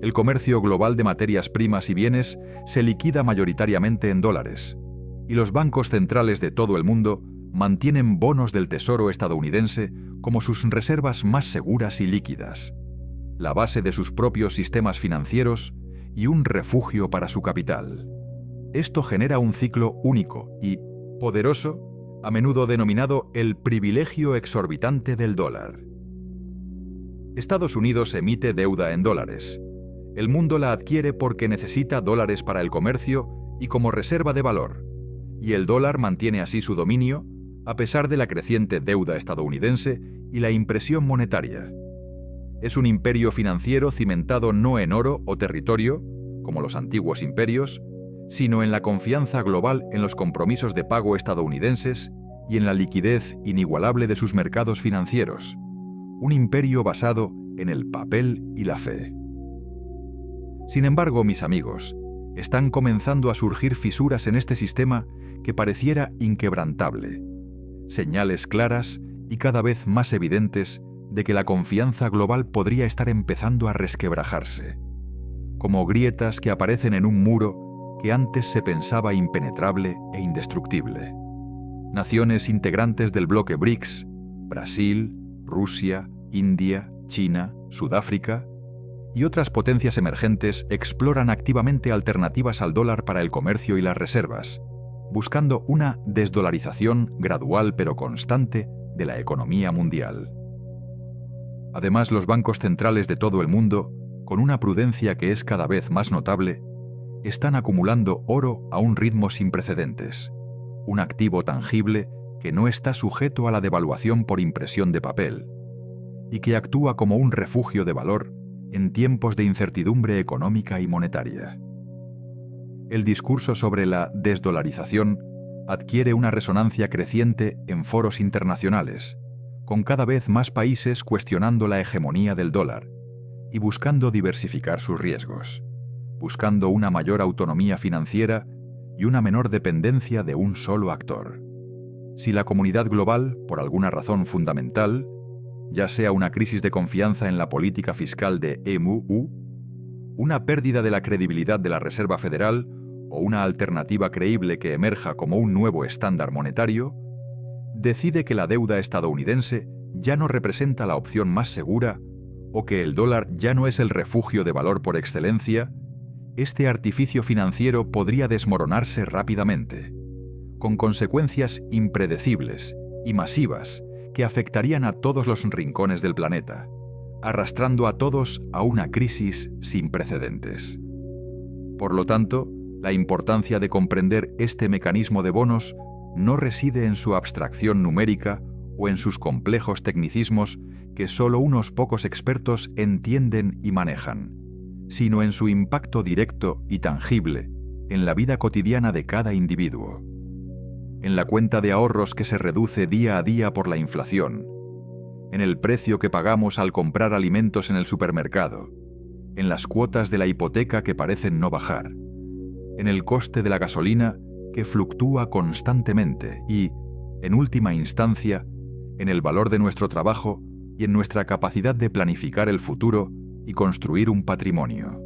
El comercio global de materias primas y bienes se liquida mayoritariamente en dólares, y los bancos centrales de todo el mundo mantienen bonos del Tesoro estadounidense como sus reservas más seguras y líquidas, la base de sus propios sistemas financieros y un refugio para su capital. Esto genera un ciclo único y poderoso, a menudo denominado el privilegio exorbitante del dólar. Estados Unidos emite deuda en dólares. El mundo la adquiere porque necesita dólares para el comercio y como reserva de valor, y el dólar mantiene así su dominio a pesar de la creciente deuda estadounidense y la impresión monetaria. Es un imperio financiero cimentado no en oro o territorio, como los antiguos imperios, sino en la confianza global en los compromisos de pago estadounidenses y en la liquidez inigualable de sus mercados financieros. Un imperio basado en el papel y la fe. Sin embargo, mis amigos, están comenzando a surgir fisuras en este sistema que pareciera inquebrantable. Señales claras y cada vez más evidentes de que la confianza global podría estar empezando a resquebrajarse, como grietas que aparecen en un muro que antes se pensaba impenetrable e indestructible. Naciones integrantes del bloque BRICS, Brasil, Rusia, India, China, Sudáfrica y otras potencias emergentes exploran activamente alternativas al dólar para el comercio y las reservas, buscando una desdolarización gradual pero constante de la economía mundial. Además, los bancos centrales de todo el mundo, con una prudencia que es cada vez más notable, están acumulando oro a un ritmo sin precedentes, un activo tangible que no está sujeto a la devaluación por impresión de papel, y que actúa como un refugio de valor en tiempos de incertidumbre económica y monetaria. El discurso sobre la desdolarización adquiere una resonancia creciente en foros internacionales, con cada vez más países cuestionando la hegemonía del dólar y buscando diversificar sus riesgos, buscando una mayor autonomía financiera y una menor dependencia de un solo actor. Si la comunidad global, por alguna razón fundamental, ya sea una crisis de confianza en la política fiscal de EMU, una pérdida de la credibilidad de la Reserva Federal o una alternativa creíble que emerja como un nuevo estándar monetario, decide que la deuda estadounidense ya no representa la opción más segura o que el dólar ya no es el refugio de valor por excelencia, este artificio financiero podría desmoronarse rápidamente, con consecuencias impredecibles y masivas que afectarían a todos los rincones del planeta, arrastrando a todos a una crisis sin precedentes. Por lo tanto, la importancia de comprender este mecanismo de bonos no reside en su abstracción numérica o en sus complejos tecnicismos que solo unos pocos expertos entienden y manejan, sino en su impacto directo y tangible en la vida cotidiana de cada individuo, en la cuenta de ahorros que se reduce día a día por la inflación, en el precio que pagamos al comprar alimentos en el supermercado, en las cuotas de la hipoteca que parecen no bajar, en el coste de la gasolina que fluctúa constantemente y, en última instancia, en el valor de nuestro trabajo y en nuestra capacidad de planificar el futuro y construir un patrimonio.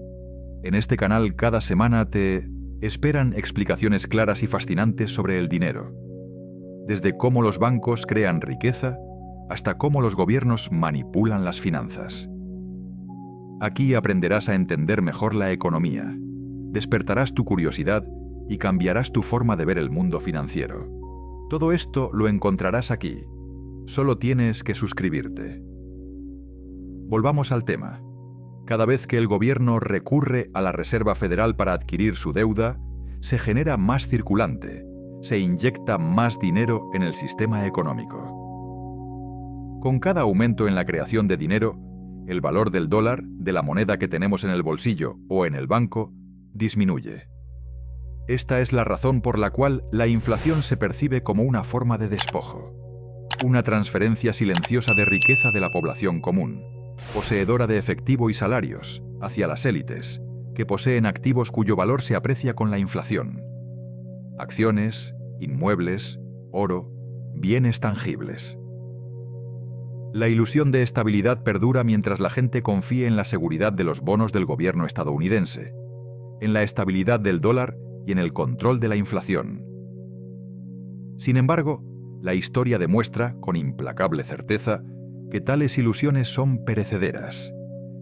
En este canal cada semana te esperan explicaciones claras y fascinantes sobre el dinero, desde cómo los bancos crean riqueza hasta cómo los gobiernos manipulan las finanzas. Aquí aprenderás a entender mejor la economía, despertarás tu curiosidad y cambiarás tu forma de ver el mundo financiero. Todo esto lo encontrarás aquí. Solo tienes que suscribirte. Volvamos al tema. Cada vez que el gobierno recurre a la Reserva Federal para adquirir su deuda, se genera más circulante, se inyecta más dinero en el sistema económico. Con cada aumento en la creación de dinero, el valor del dólar, de la moneda que tenemos en el bolsillo o en el banco, disminuye. Esta es la razón por la cual la inflación se percibe como una forma de despojo, una transferencia silenciosa de riqueza de la población común, poseedora de efectivo y salarios, hacia las élites, que poseen activos cuyo valor se aprecia con la inflación. Acciones, inmuebles, oro, bienes tangibles. La ilusión de estabilidad perdura mientras la gente confíe en la seguridad de los bonos del gobierno estadounidense, en la estabilidad del dólar y en el control de la inflación. Sin embargo, la historia demuestra, con implacable certeza, que tales ilusiones son perecederas,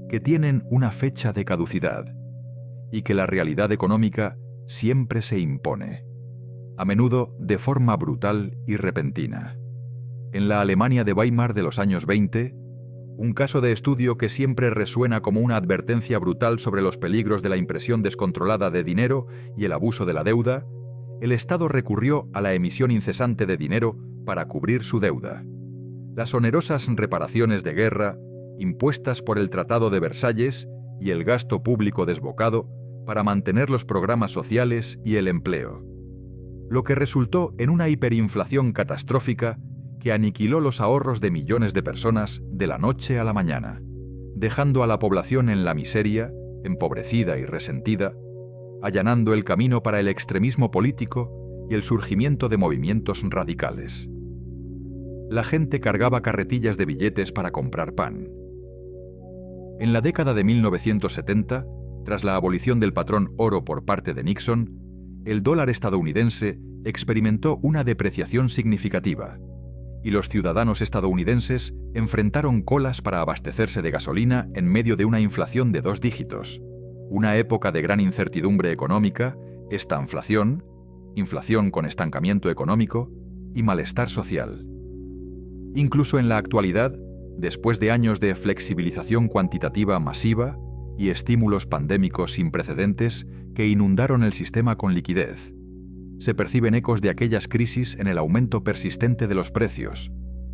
que tienen una fecha de caducidad, y que la realidad económica siempre se impone, a menudo de forma brutal y repentina. En la Alemania de Weimar de los años 20, un caso de estudio que siempre resuena como una advertencia brutal sobre los peligros de la impresión descontrolada de dinero y el abuso de la deuda, el Estado recurrió a la emisión incesante de dinero para cubrir su deuda. Las onerosas reparaciones de guerra, impuestas por el Tratado de Versalles, y el gasto público desbocado para mantener los programas sociales y el empleo, lo que resultó en una hiperinflación catastrófica que aniquiló los ahorros de millones de personas de la noche a la mañana, dejando a la población en la miseria, empobrecida y resentida, allanando el camino para el extremismo político y el surgimiento de movimientos radicales. La gente cargaba carretillas de billetes para comprar pan. En la década de 1970, tras la abolición del patrón oro por parte de Nixon, el dólar estadounidense experimentó una depreciación significativa, y los ciudadanos estadounidenses enfrentaron colas para abastecerse de gasolina en medio de una inflación de 2 dígitos, una época de gran incertidumbre económica, estanflación, inflación con estancamiento económico y malestar social. Incluso en la actualidad, después de años de flexibilización cuantitativa masiva y estímulos pandémicos sin precedentes que inundaron el sistema con liquidez, se perciben ecos de aquellas crisis en el aumento persistente de los precios,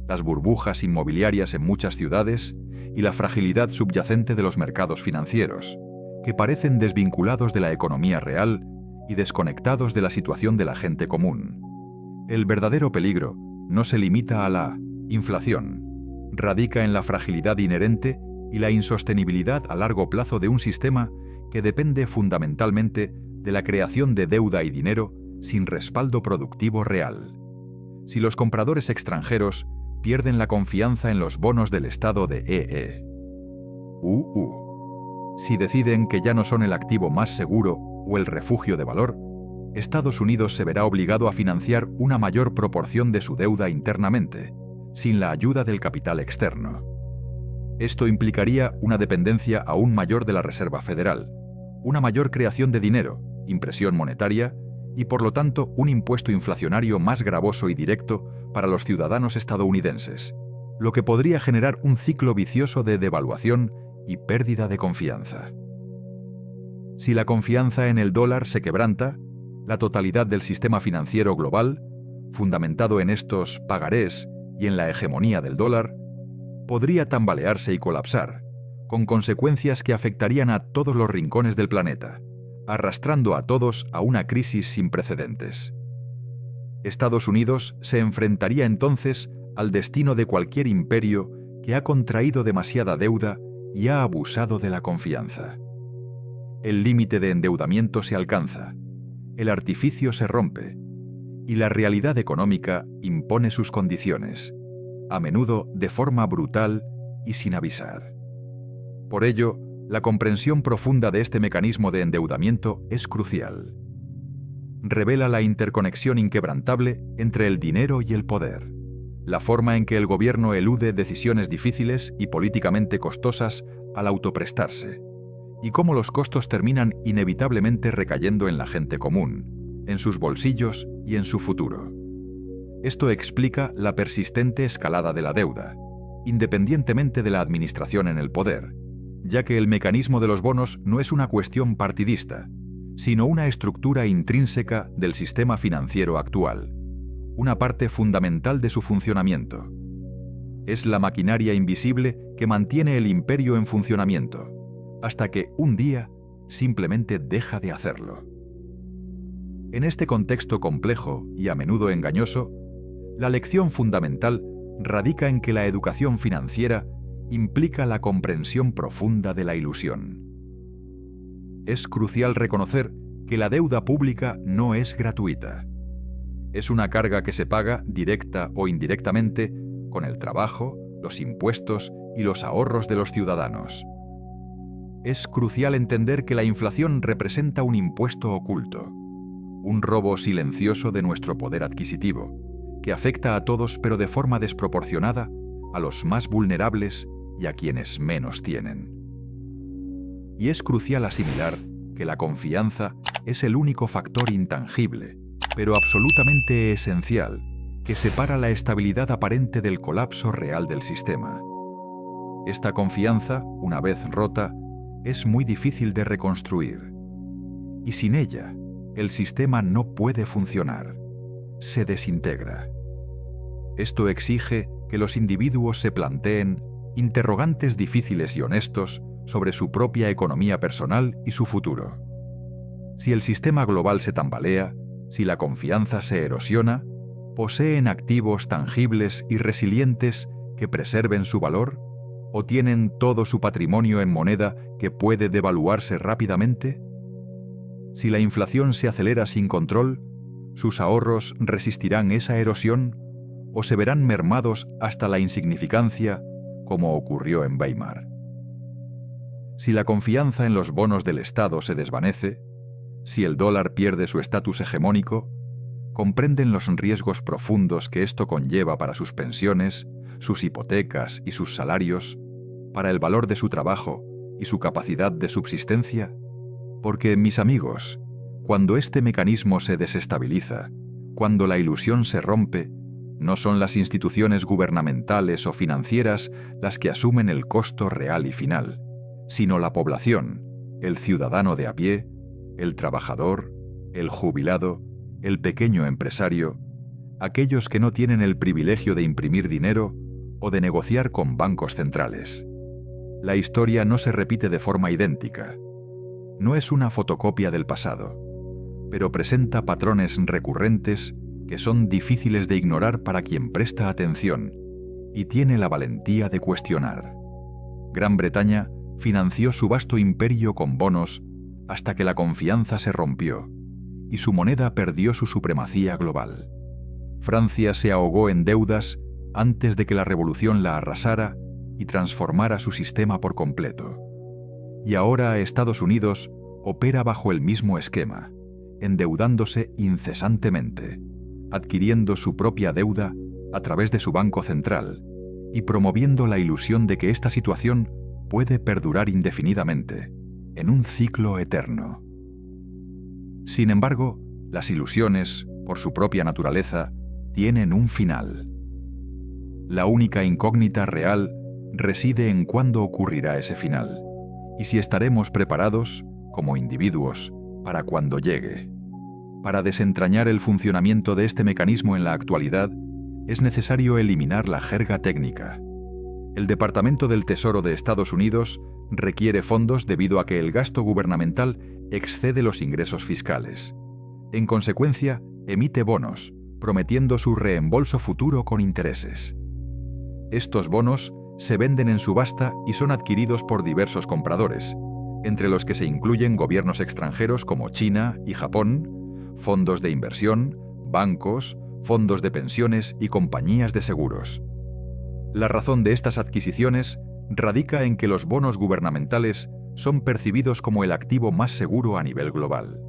las burbujas inmobiliarias en muchas ciudades y la fragilidad subyacente de los mercados financieros, que parecen desvinculados de la economía real y desconectados de la situación de la gente común. El verdadero peligro no se limita a la inflación, radica en la fragilidad inherente y la insostenibilidad a largo plazo de un sistema que depende fundamentalmente de la creación de deuda y dinero sin respaldo productivo real. Si los compradores extranjeros pierden la confianza en los bonos del Estado de si deciden que ya no son el activo más seguro o el refugio de valor, Estados Unidos se verá obligado a financiar una mayor proporción de su deuda internamente, sin la ayuda del capital externo. Esto implicaría una dependencia aún mayor de la Reserva Federal, una mayor creación de dinero, impresión monetaria y, por lo tanto, un impuesto inflacionario más gravoso y directo para los ciudadanos estadounidenses, lo que podría generar un ciclo vicioso de devaluación y pérdida de confianza. Si la confianza en el dólar se quebranta, la totalidad del sistema financiero global, fundamentado en estos pagarés y en la hegemonía del dólar, podría tambalearse y colapsar, con consecuencias que afectarían a todos los rincones del planeta, arrastrando a todos a una crisis sin precedentes. Estados Unidos se enfrentaría entonces al destino de cualquier imperio que ha contraído demasiada deuda y ha abusado de la confianza. El límite de endeudamiento se alcanza, el artificio se rompe, y la realidad económica impone sus condiciones, a menudo de forma brutal y sin avisar. Por ello, la comprensión profunda de este mecanismo de endeudamiento es crucial. Revela la interconexión inquebrantable entre el dinero y el poder, la forma en que el gobierno elude decisiones difíciles y políticamente costosas al autoprestarse, y cómo los costos terminan inevitablemente recayendo en la gente común, en sus bolsillos y en su futuro. Esto explica la persistente escalada de la deuda, independientemente de la administración en el poder, ya que el mecanismo de los bonos no es una cuestión partidista, sino una estructura intrínseca del sistema financiero actual, una parte fundamental de su funcionamiento. Es la maquinaria invisible que mantiene el imperio en funcionamiento, hasta que un día simplemente deja de hacerlo. En este contexto complejo y a menudo engañoso, la lección fundamental radica en que la educación financiera implica la comprensión profunda de la ilusión. Es crucial reconocer que la deuda pública no es gratuita. Es una carga que se paga directa o indirectamente con el trabajo, los impuestos y los ahorros de los ciudadanos. Es crucial entender que la inflación representa un impuesto oculto, un robo silencioso de nuestro poder adquisitivo, que afecta a todos pero de forma desproporcionada a los más vulnerables y a quienes menos tienen. Y es crucial asimilar que la confianza es el único factor intangible, pero absolutamente esencial, que separa la estabilidad aparente del colapso real del sistema. Esta confianza, una vez rota, es muy difícil de reconstruir. Y sin ella, el sistema no puede funcionar. Se desintegra. Esto exige que los individuos se planteen interrogantes difíciles y honestos sobre su propia economía personal y su futuro. Si el sistema global se tambalea, si la confianza se erosiona, ¿poseen activos tangibles y resilientes que preserven su valor? ¿O tienen todo su patrimonio en moneda que puede devaluarse rápidamente? Si la inflación se acelera sin control, ¿sus ahorros resistirán esa erosión o se verán mermados hasta la insignificancia, como ocurrió en Weimar? Si la confianza en los bonos del Estado se desvanece, si el dólar pierde su estatus hegemónico, ¿comprenden los riesgos profundos que esto conlleva para sus pensiones, sus hipotecas y sus salarios, para el valor de su trabajo y su capacidad de subsistencia? Porque, mis amigos, cuando este mecanismo se desestabiliza, cuando la ilusión se rompe, no son las instituciones gubernamentales o financieras las que asumen el costo real y final, sino la población, el ciudadano de a pie, el trabajador, el jubilado, el pequeño empresario, aquellos que no tienen el privilegio de imprimir dinero o de negociar con bancos centrales. La historia no se repite de forma idéntica. No es una fotocopia del pasado, pero presenta patrones recurrentes que son difíciles de ignorar para quien presta atención y tiene la valentía de cuestionar. Gran Bretaña financió su vasto imperio con bonos hasta que la confianza se rompió y su moneda perdió su supremacía global. Francia se ahogó en deudas antes de que la revolución la arrasara y transformara su sistema por completo. Y ahora Estados Unidos opera bajo el mismo esquema, endeudándose incesantemente, adquiriendo su propia deuda a través de su Banco Central y promoviendo la ilusión de que esta situación puede perdurar indefinidamente, en un ciclo eterno. Sin embargo, las ilusiones, por su propia naturaleza, tienen un final. La única incógnita real reside en cuándo ocurrirá ese final, y si estaremos preparados, como individuos, para cuando llegue. Para desentrañar el funcionamiento de este mecanismo en la actualidad, es necesario eliminar la jerga técnica. El Departamento del Tesoro de Estados Unidos requiere fondos debido a que el gasto gubernamental excede los ingresos fiscales. En consecuencia, emite bonos, prometiendo su reembolso futuro con intereses. Estos bonos se venden en subasta y son adquiridos por diversos compradores, entre los que se incluyen gobiernos extranjeros como China y Japón, fondos de inversión, bancos, fondos de pensiones y compañías de seguros. La razón de estas adquisiciones radica en que los bonos gubernamentales son percibidos como el activo más seguro a nivel global.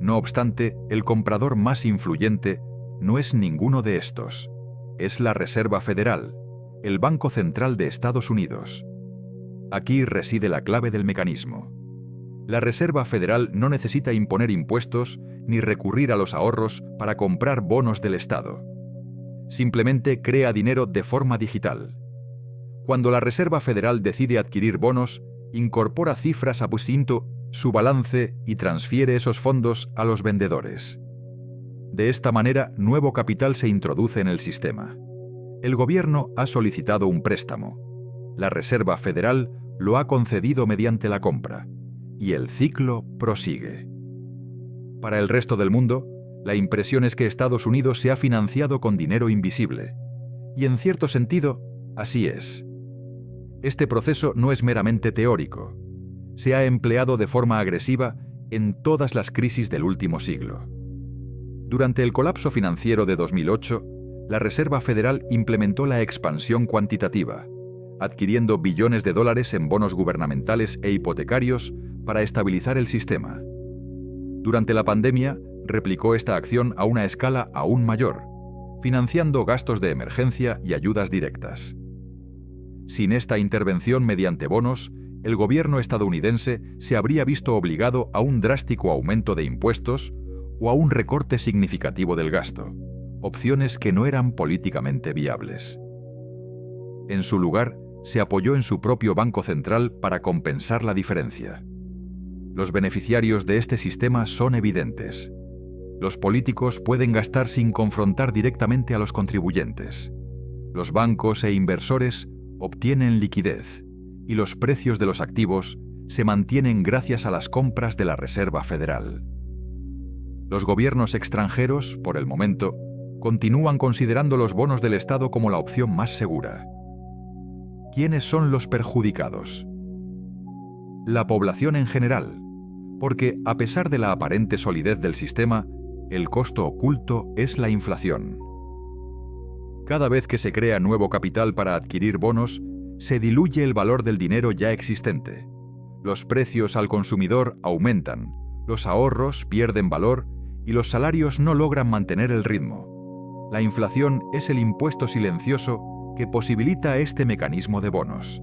No obstante, el comprador más influyente no es ninguno de estos. Es la Reserva Federal, el Banco Central de Estados Unidos. Aquí reside la clave del mecanismo. La Reserva Federal no necesita imponer impuestos ni recurrir a los ahorros para comprar bonos del Estado. Simplemente crea dinero de forma digital. Cuando la Reserva Federal decide adquirir bonos, incorpora cifras a su balance y transfiere esos fondos a los vendedores. De esta manera, nuevo capital se introduce en el sistema. El gobierno ha solicitado un préstamo. La Reserva Federal lo ha concedido mediante la compra. Y el ciclo prosigue. Para el resto del mundo, la impresión es que Estados Unidos se ha financiado con dinero invisible. Y en cierto sentido, así es. Este proceso no es meramente teórico. Se ha empleado de forma agresiva en todas las crisis del último siglo. Durante el colapso financiero de 2008, la Reserva Federal implementó la expansión cuantitativa, adquiriendo billones de dólares en bonos gubernamentales e hipotecarios para estabilizar el sistema. Durante la pandemia, replicó esta acción a una escala aún mayor, financiando gastos de emergencia y ayudas directas. Sin esta intervención mediante bonos, el gobierno estadounidense se habría visto obligado a un drástico aumento de impuestos o a un recorte significativo del gasto, opciones que no eran políticamente viables. En su lugar, se apoyó en su propio Banco Central para compensar la diferencia. Los beneficiarios de este sistema son evidentes. Los políticos pueden gastar sin confrontar directamente a los contribuyentes. Los bancos e inversores obtienen liquidez y los precios de los activos se mantienen gracias a las compras de la Reserva Federal. Los gobiernos extranjeros, por el momento, continúan considerando los bonos del Estado como la opción más segura. ¿Quiénes son los perjudicados? La población en general, porque a pesar de la aparente solidez del sistema, el costo oculto es la inflación. Cada vez que se crea nuevo capital para adquirir bonos, se diluye el valor del dinero ya existente. Los precios al consumidor aumentan, los ahorros pierden valor y los salarios no logran mantener el ritmo. La inflación es el impuesto silencioso que posibilita este mecanismo de bonos.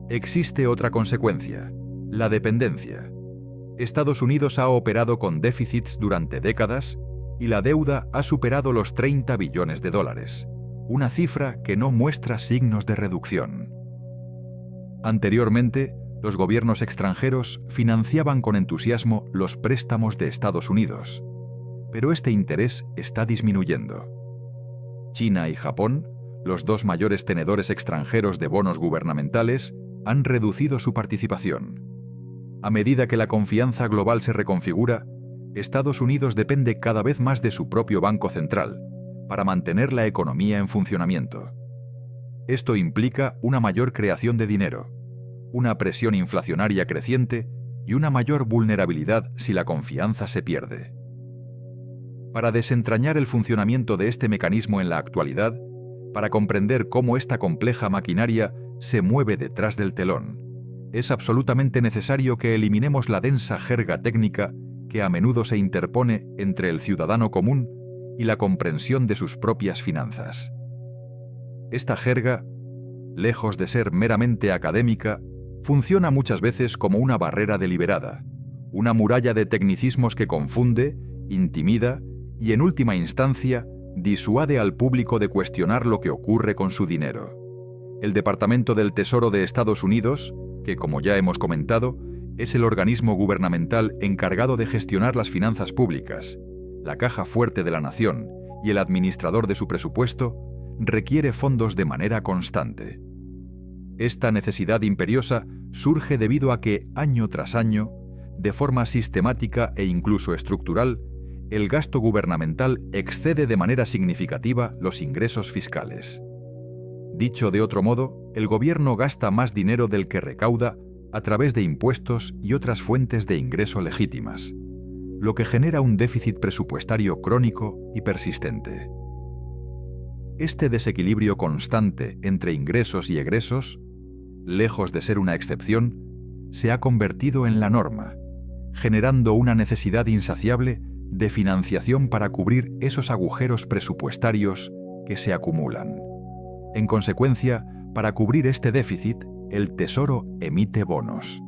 Existe otra consecuencia, la dependencia. Estados Unidos ha operado con déficits durante décadas y la deuda ha superado los 30 billones de dólares, una cifra que no muestra signos de reducción. Anteriormente, los gobiernos extranjeros financiaban con entusiasmo los préstamos de Estados Unidos, pero este interés está disminuyendo. China y Japón, los dos mayores tenedores extranjeros de bonos gubernamentales, han reducido su participación. A medida que la confianza global se reconfigura, Estados Unidos depende cada vez más de su propio Banco Central para mantener la economía en funcionamiento. Esto implica una mayor creación de dinero, una presión inflacionaria creciente y una mayor vulnerabilidad si la confianza se pierde. Para desentrañar el funcionamiento de este mecanismo en la actualidad, para comprender cómo esta compleja maquinaria se mueve detrás del telón, es absolutamente necesario que eliminemos la densa jerga técnica que a menudo se interpone entre el ciudadano común y la comprensión de sus propias finanzas. Esta jerga, lejos de ser meramente académica, funciona muchas veces como una barrera deliberada, una muralla de tecnicismos que confunde, intimida y, en última instancia, disuade al público de cuestionar lo que ocurre con su dinero. El Departamento del Tesoro de Estados Unidos, que, como ya hemos comentado, es el organismo gubernamental encargado de gestionar las finanzas públicas, la caja fuerte de la nación y el administrador de su presupuesto, requiere fondos de manera constante. Esta necesidad imperiosa surge debido a que, año tras año, de forma sistemática e incluso estructural, el gasto gubernamental excede de manera significativa los ingresos fiscales. Dicho de otro modo, el gobierno gasta más dinero del que recauda a través de impuestos y otras fuentes de ingreso legítimas, lo que genera un déficit presupuestario crónico y persistente. Este desequilibrio constante entre ingresos y egresos, lejos de ser una excepción, se ha convertido en la norma, generando una necesidad insaciable de financiación para cubrir esos agujeros presupuestarios que se acumulan. En consecuencia, para cubrir este déficit, el Tesoro emite bonos.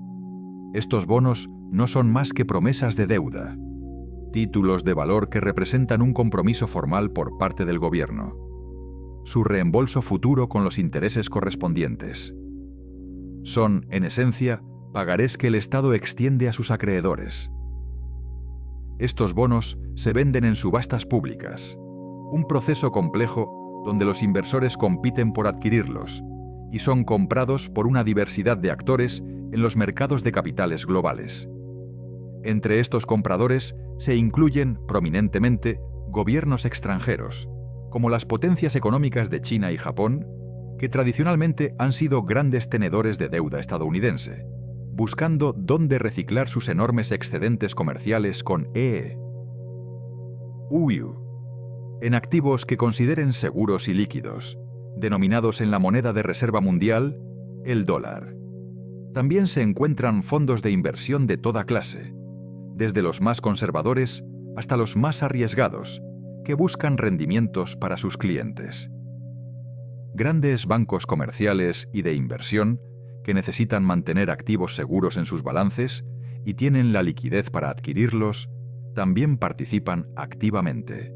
Estos bonos no son más que promesas de deuda, títulos de valor que representan un compromiso formal por parte del gobierno, su reembolso futuro con los intereses correspondientes. Son, en esencia, pagarés que el Estado extiende a sus acreedores. Estos bonos se venden en subastas públicas, un proceso complejo donde los inversores compiten por adquirirlos y son comprados por una diversidad de actores en los mercados de capitales globales. Entre estos compradores se incluyen prominentemente gobiernos extranjeros, como las potencias económicas de China y Japón, que tradicionalmente han sido grandes tenedores de deuda estadounidense, buscando dónde reciclar sus enormes excedentes comerciales con en activos que consideren seguros y líquidos, denominados en la moneda de reserva mundial, el dólar. También se encuentran fondos de inversión de toda clase, desde los más conservadores hasta los más arriesgados, que buscan rendimientos para sus clientes. Grandes bancos comerciales y de inversión que necesitan mantener activos seguros en sus balances y tienen la liquidez para adquirirlos, también participan activamente.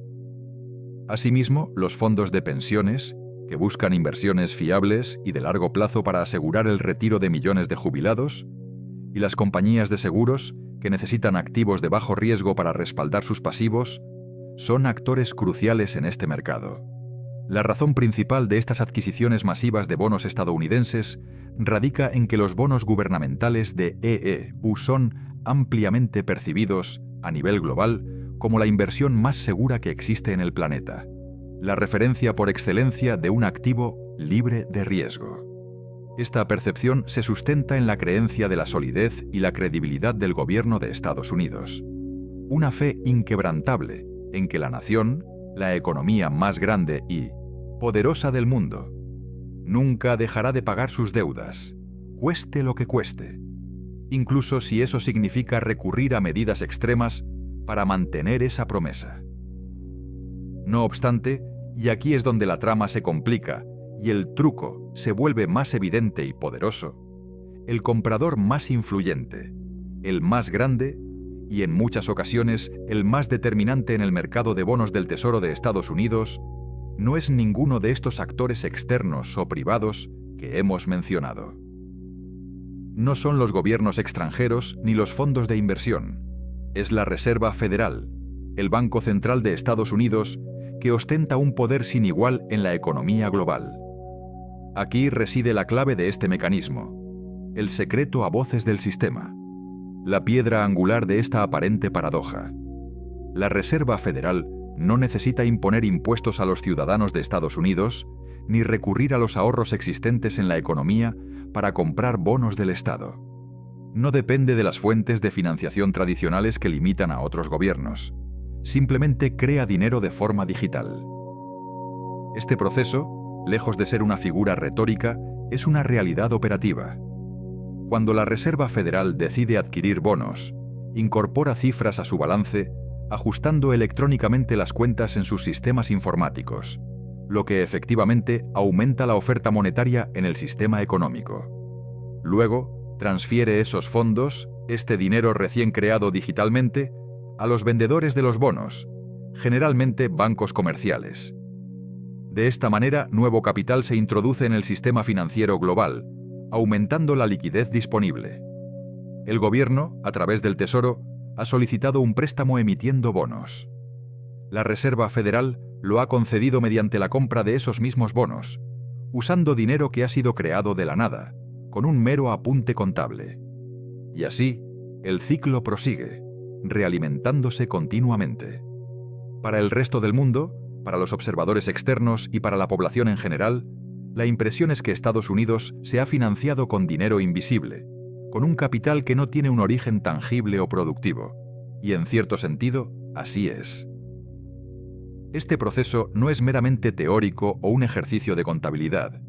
Asimismo, los fondos de pensiones, que buscan inversiones fiables y de largo plazo para asegurar el retiro de millones de jubilados, y las compañías de seguros, que necesitan activos de bajo riesgo para respaldar sus pasivos, son actores cruciales en este mercado. La razón principal de estas adquisiciones masivas de bonos estadounidenses radica en que los bonos gubernamentales de EU son ampliamente percibidos, a nivel global, como la inversión más segura que existe en el planeta, la referencia por excelencia de un activo libre de riesgo. Esta percepción se sustenta en la creencia de la solidez y la credibilidad del gobierno de Estados Unidos, una fe inquebrantable en que la nación, la economía más grande y poderosa del mundo, nunca dejará de pagar sus deudas, cueste lo que cueste, incluso si eso significa recurrir a medidas extremas para mantener esa promesa. No obstante, y aquí es donde la trama se complica y el truco se vuelve más evidente y poderoso, el comprador más influyente, el más grande y en muchas ocasiones el más determinante en el mercado de bonos del Tesoro de Estados Unidos, no es ninguno de estos actores externos o privados que hemos mencionado. No son los gobiernos extranjeros ni los fondos de inversión. Es la Reserva Federal, el Banco Central de Estados Unidos, que ostenta un poder sin igual en la economía global. Aquí reside la clave de este mecanismo, el secreto a voces del sistema, la piedra angular de esta aparente paradoja. La Reserva Federal no necesita imponer impuestos a los ciudadanos de Estados Unidos, ni recurrir a los ahorros existentes en la economía para comprar bonos del Estado. No depende de las fuentes de financiación tradicionales que limitan a otros gobiernos. Simplemente crea dinero de forma digital. Este proceso, lejos de ser una figura retórica, es una realidad operativa. Cuando la Reserva Federal decide adquirir bonos, incorpora cifras a su balance, ajustando electrónicamente las cuentas en sus sistemas informáticos, lo que efectivamente aumenta la oferta monetaria en el sistema económico. Luego, transfiere esos fondos, este dinero recién creado digitalmente, a los vendedores de los bonos, generalmente bancos comerciales. De esta manera, nuevo capital se introduce en el sistema financiero global, aumentando la liquidez disponible. El gobierno, a través del Tesoro, ha solicitado un préstamo emitiendo bonos. La Reserva Federal lo ha concedido mediante la compra de esos mismos bonos, usando dinero que ha sido creado de la nada, con un mero apunte contable. Y así, el ciclo prosigue, realimentándose continuamente. Para el resto del mundo, para los observadores externos y para la población en general, la impresión es que Estados Unidos se ha financiado con dinero invisible, con un capital que no tiene un origen tangible o productivo, y en cierto sentido, así es. Este proceso no es meramente teórico o un ejercicio de contabilidad.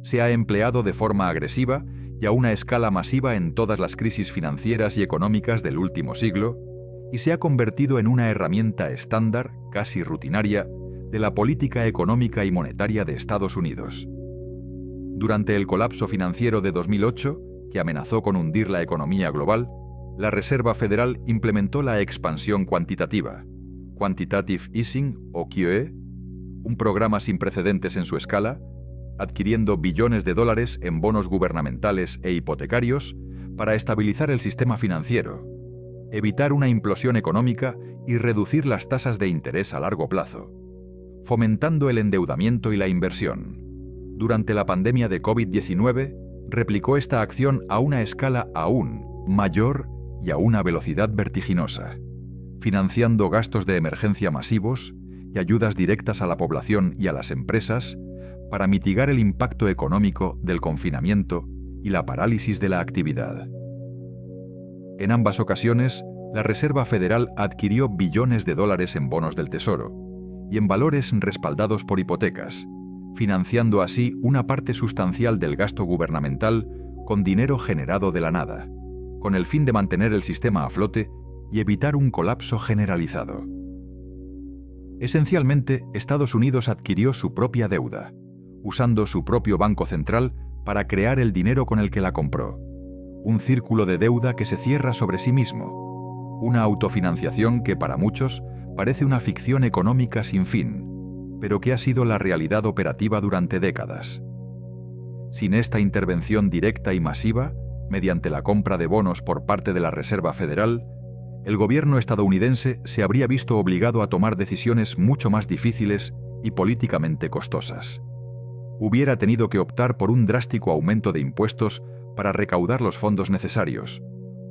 Se ha empleado de forma agresiva y a una escala masiva en todas las crisis financieras y económicas del último siglo, y se ha convertido en una herramienta estándar, casi rutinaria, de la política económica y monetaria de Estados Unidos. Durante el colapso financiero de 2008, que amenazó con hundir la economía global, la Reserva Federal implementó la expansión cuantitativa, Quantitative Easing o QE, un programa sin precedentes en su escala, adquiriendo billones de dólares en bonos gubernamentales e hipotecarios para estabilizar el sistema financiero, evitar una implosión económica y reducir las tasas de interés a largo plazo, fomentando el endeudamiento y la inversión. Durante la pandemia de COVID-19, replicó esta acción a una escala aún mayor y a una velocidad vertiginosa, financiando gastos de emergencia masivos y ayudas directas a la población y a las empresas para mitigar el impacto económico del confinamiento y la parálisis de la actividad. En ambas ocasiones, la Reserva Federal adquirió billones de dólares en bonos del Tesoro y en valores respaldados por hipotecas, financiando así una parte sustancial del gasto gubernamental con dinero generado de la nada, con el fin de mantener el sistema a flote y evitar un colapso generalizado. Esencialmente, Estados Unidos adquirió su propia deuda, usando su propio Banco Central para crear el dinero con el que la compró. Un círculo de deuda que se cierra sobre sí mismo, una autofinanciación que para muchos parece una ficción económica sin fin, pero que ha sido la realidad operativa durante décadas. Sin esta intervención directa y masiva, mediante la compra de bonos por parte de la Reserva Federal, el gobierno estadounidense se habría visto obligado a tomar decisiones mucho más difíciles y políticamente costosas. Hubiera tenido que optar por un drástico aumento de impuestos para recaudar los fondos necesarios,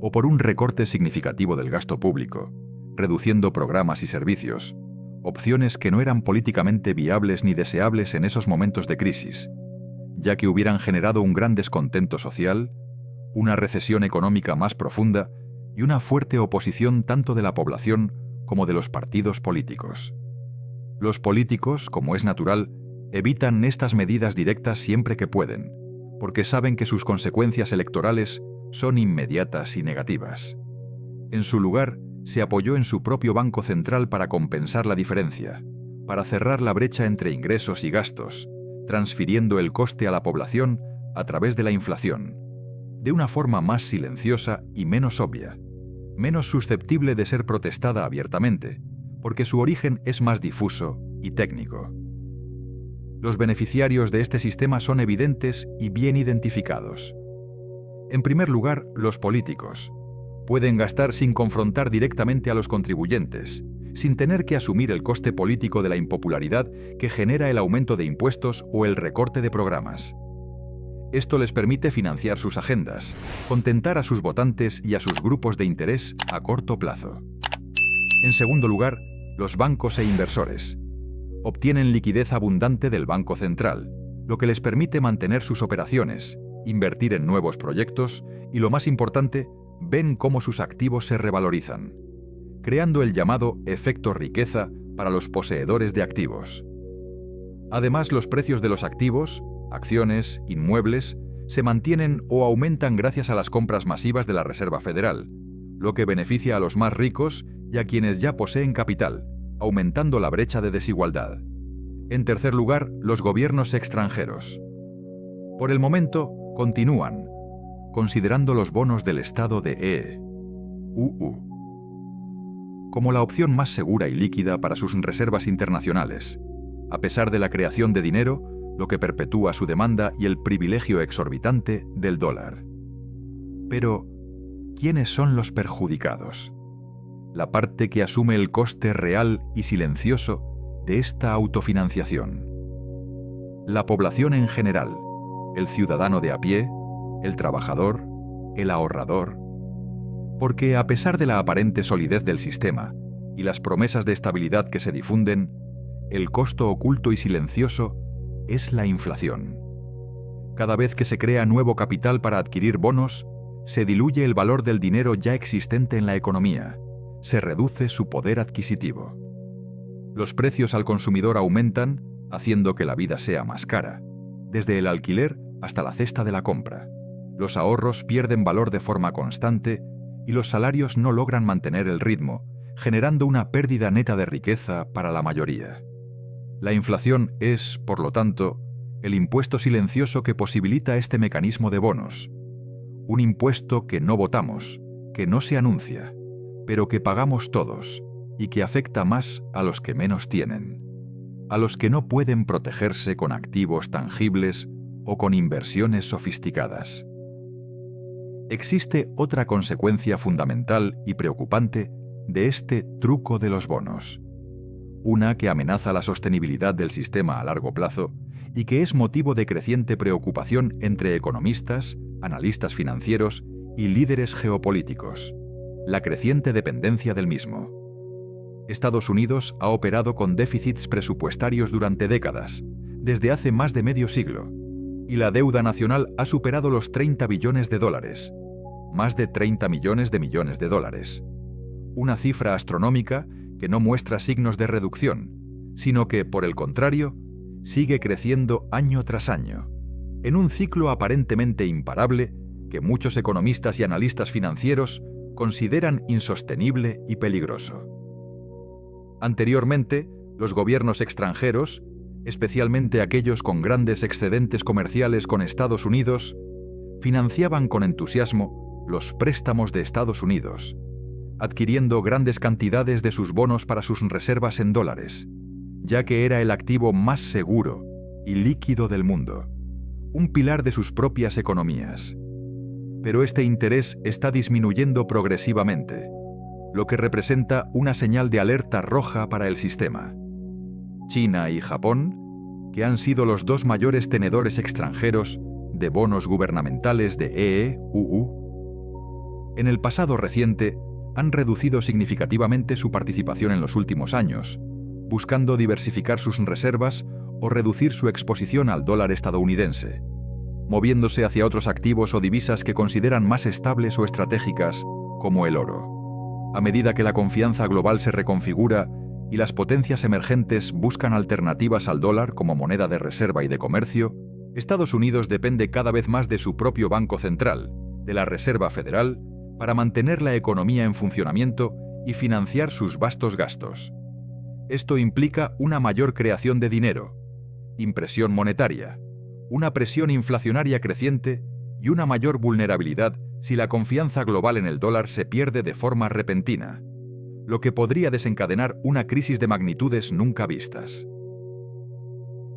o por un recorte significativo del gasto público, reduciendo programas y servicios, opciones que no eran políticamente viables ni deseables en esos momentos de crisis, ya que hubieran generado un gran descontento social, una recesión económica más profunda y una fuerte oposición tanto de la población como de los partidos políticos. Los políticos, como es natural, evitan estas medidas directas siempre que pueden, porque saben que sus consecuencias electorales son inmediatas y negativas. En su lugar, se apoyó en su propio Banco Central para compensar la diferencia, para cerrar la brecha entre ingresos y gastos, transfiriendo el coste a la población a través de la inflación, de una forma más silenciosa y menos obvia, menos susceptible de ser protestada abiertamente, porque su origen es más difuso y técnico. Los beneficiarios de este sistema son evidentes y bien identificados. En primer lugar, los políticos. Pueden gastar sin confrontar directamente a los contribuyentes, sin tener que asumir el coste político de la impopularidad que genera el aumento de impuestos o el recorte de programas. Esto les permite financiar sus agendas, contentar a sus votantes y a sus grupos de interés a corto plazo. En segundo lugar, los bancos e inversores. Obtienen liquidez abundante del Banco Central, lo que les permite mantener sus operaciones, invertir en nuevos proyectos y, lo más importante, ven cómo sus activos se revalorizan, creando el llamado efecto riqueza para los poseedores de activos. Además, los precios de los activos, acciones, inmuebles, se mantienen o aumentan gracias a las compras masivas de la Reserva Federal, lo que beneficia a los más ricos y a quienes ya poseen capital, aumentando la brecha de desigualdad. En tercer lugar, los gobiernos extranjeros. Por el momento, continúan considerando los bonos del Estado de E.U. como la opción más segura y líquida para sus reservas internacionales, a pesar de la creación de dinero, lo que perpetúa su demanda y el privilegio exorbitante del dólar. Pero, ¿quiénes son los perjudicados? La parte que asume el coste real y silencioso de esta autofinanciación. La población en general, el ciudadano de a pie, el trabajador, el ahorrador. Porque a pesar de la aparente solidez del sistema y las promesas de estabilidad que se difunden, el costo oculto y silencioso es la inflación. Cada vez que se crea nuevo capital para adquirir bonos, se diluye el valor del dinero ya existente en la economía, se reduce su poder adquisitivo. Los precios al consumidor aumentan, haciendo que la vida sea más cara, desde el alquiler hasta la cesta de la compra. Los ahorros pierden valor de forma constante y los salarios no logran mantener el ritmo, generando una pérdida neta de riqueza para la mayoría. La inflación es, por lo tanto, el impuesto silencioso que posibilita este mecanismo de bonos. Un impuesto que no votamos, que no se anuncia, pero que pagamos todos y que afecta más a los que menos tienen, a los que no pueden protegerse con activos tangibles o con inversiones sofisticadas. Existe otra consecuencia fundamental y preocupante de este truco de los bonos. una que amenaza la sostenibilidad del sistema a largo plazo y que es motivo de creciente preocupación entre economistas, analistas financieros y líderes geopolíticos: la creciente dependencia del mismo. Estados Unidos ha operado con déficits presupuestarios durante décadas, desde hace más de medio siglo, y la deuda nacional ha superado los 30 billones de dólares, más de 30 millones de dólares. Una cifra astronómica que no muestra signos de reducción, sino que, por el contrario, sigue creciendo año tras año, en un ciclo aparentemente imparable que muchos economistas y analistas financieros consideran insostenible y peligroso. Anteriormente, los gobiernos extranjeros, especialmente aquellos con grandes excedentes comerciales con Estados Unidos, financiaban con entusiasmo los préstamos de Estados Unidos, adquiriendo grandes cantidades de sus bonos para sus reservas en dólares, ya que era el activo más seguro y líquido del mundo, un pilar de sus propias economías. Pero este interés está disminuyendo progresivamente, lo que representa una señal de alerta roja para el sistema. China y Japón, que han sido los dos mayores tenedores extranjeros de bonos gubernamentales de EE-UU, en el pasado reciente han reducido significativamente su participación en los últimos años, buscando diversificar sus reservas o reducir su exposición al dólar estadounidense, moviéndose hacia otros activos o divisas que consideran más estables o estratégicas, como el oro. A medida que la confianza global se reconfigura y las potencias emergentes buscan alternativas al dólar como moneda de reserva y de comercio, Estados Unidos depende cada vez más de su propio Banco Central, de la Reserva Federal, para mantener la economía en funcionamiento y financiar sus vastos gastos. Esto implica una mayor creación de dinero, impresión monetaria, una presión inflacionaria creciente y una mayor vulnerabilidad si la confianza global en el dólar se pierde de forma repentina, lo que podría desencadenar una crisis de magnitudes nunca vistas.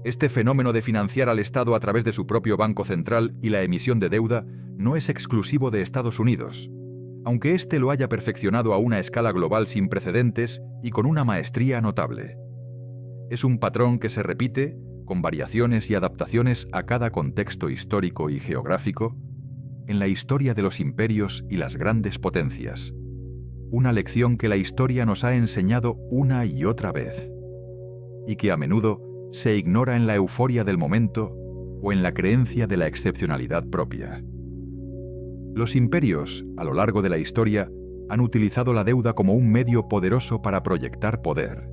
Este fenómeno de financiar al Estado a través de su propio Banco Central y la emisión de deuda no es exclusivo de Estados Unidos, aunque éste lo haya perfeccionado a una escala global sin precedentes y con una maestría notable. Es un patrón que se repite, con variaciones y adaptaciones a cada contexto histórico y geográfico, en la historia de los imperios y las grandes potencias. Una lección que la historia nos ha enseñado una y otra vez, y que a menudo se ignora en la euforia del momento o en la creencia de la excepcionalidad propia. Los imperios, a lo largo de la historia, han utilizado la deuda como un medio poderoso para proyectar poder,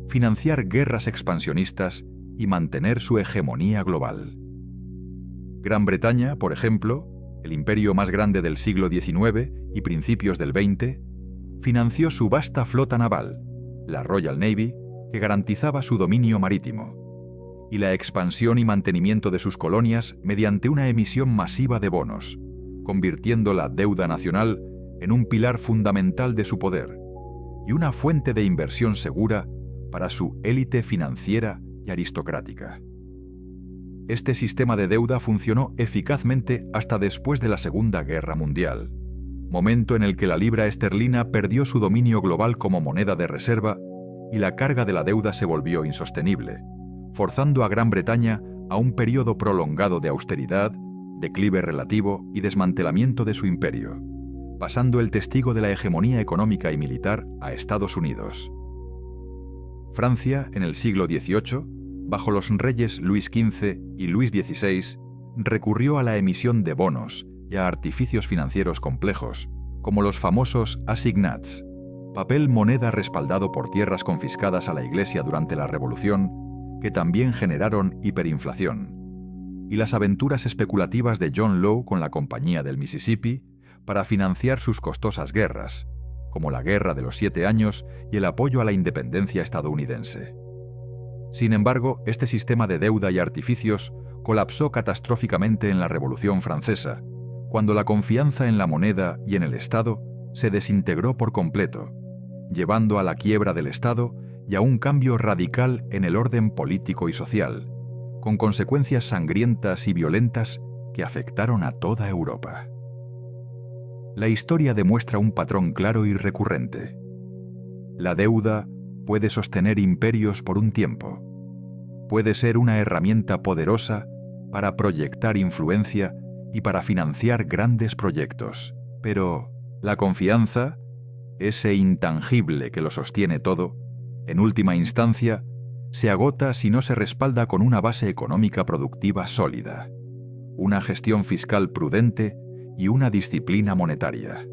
financiar guerras expansionistas y mantener su hegemonía global. Gran Bretaña, por ejemplo, el imperio más grande del siglo XIX y principios del XX, financió su vasta flota naval, la Royal Navy, que garantizaba su dominio marítimo, y la expansión y mantenimiento de sus colonias mediante una emisión masiva de bonos, convirtiendo la deuda nacional en un pilar fundamental de su poder y una fuente de inversión segura para su élite financiera y aristocrática. Este sistema de deuda funcionó eficazmente hasta después de la Segunda Guerra Mundial, momento en el que la libra esterlina perdió su dominio global como moneda de reserva y la carga de la deuda se volvió insostenible, forzando a Gran Bretaña a un periodo prolongado de austeridad, declive relativo y desmantelamiento de su imperio, pasando el testigo de la hegemonía económica y militar a Estados Unidos. Francia, en el siglo XVIII, bajo los reyes Luis XV y Luis XVI, recurrió a la emisión de bonos y a artificios financieros complejos, como los famosos assignats, papel moneda respaldado por tierras confiscadas a la Iglesia durante la Revolución, que también generaron hiperinflación, y las aventuras especulativas de John Law con la Compañía del Mississippi para financiar sus costosas guerras, como la Guerra de los 7 Años y el apoyo a la independencia estadounidense. Sin embargo, este sistema de deuda y artificios colapsó catastróficamente en la Revolución Francesa, cuando la confianza en la moneda y en el Estado se desintegró por completo, llevando a la quiebra del Estado y a un cambio radical en el orden político y social, con consecuencias sangrientas y violentas que afectaron a toda Europa. La historia demuestra un patrón claro y recurrente. La deuda, puede sostener imperios por un tiempo. Puede ser una herramienta poderosa para proyectar influencia y para financiar grandes proyectos. Pero la confianza, ese intangible que lo sostiene todo, en última instancia, se agota si no se respalda con una base económica productiva sólida, una gestión fiscal prudente y una disciplina monetaria.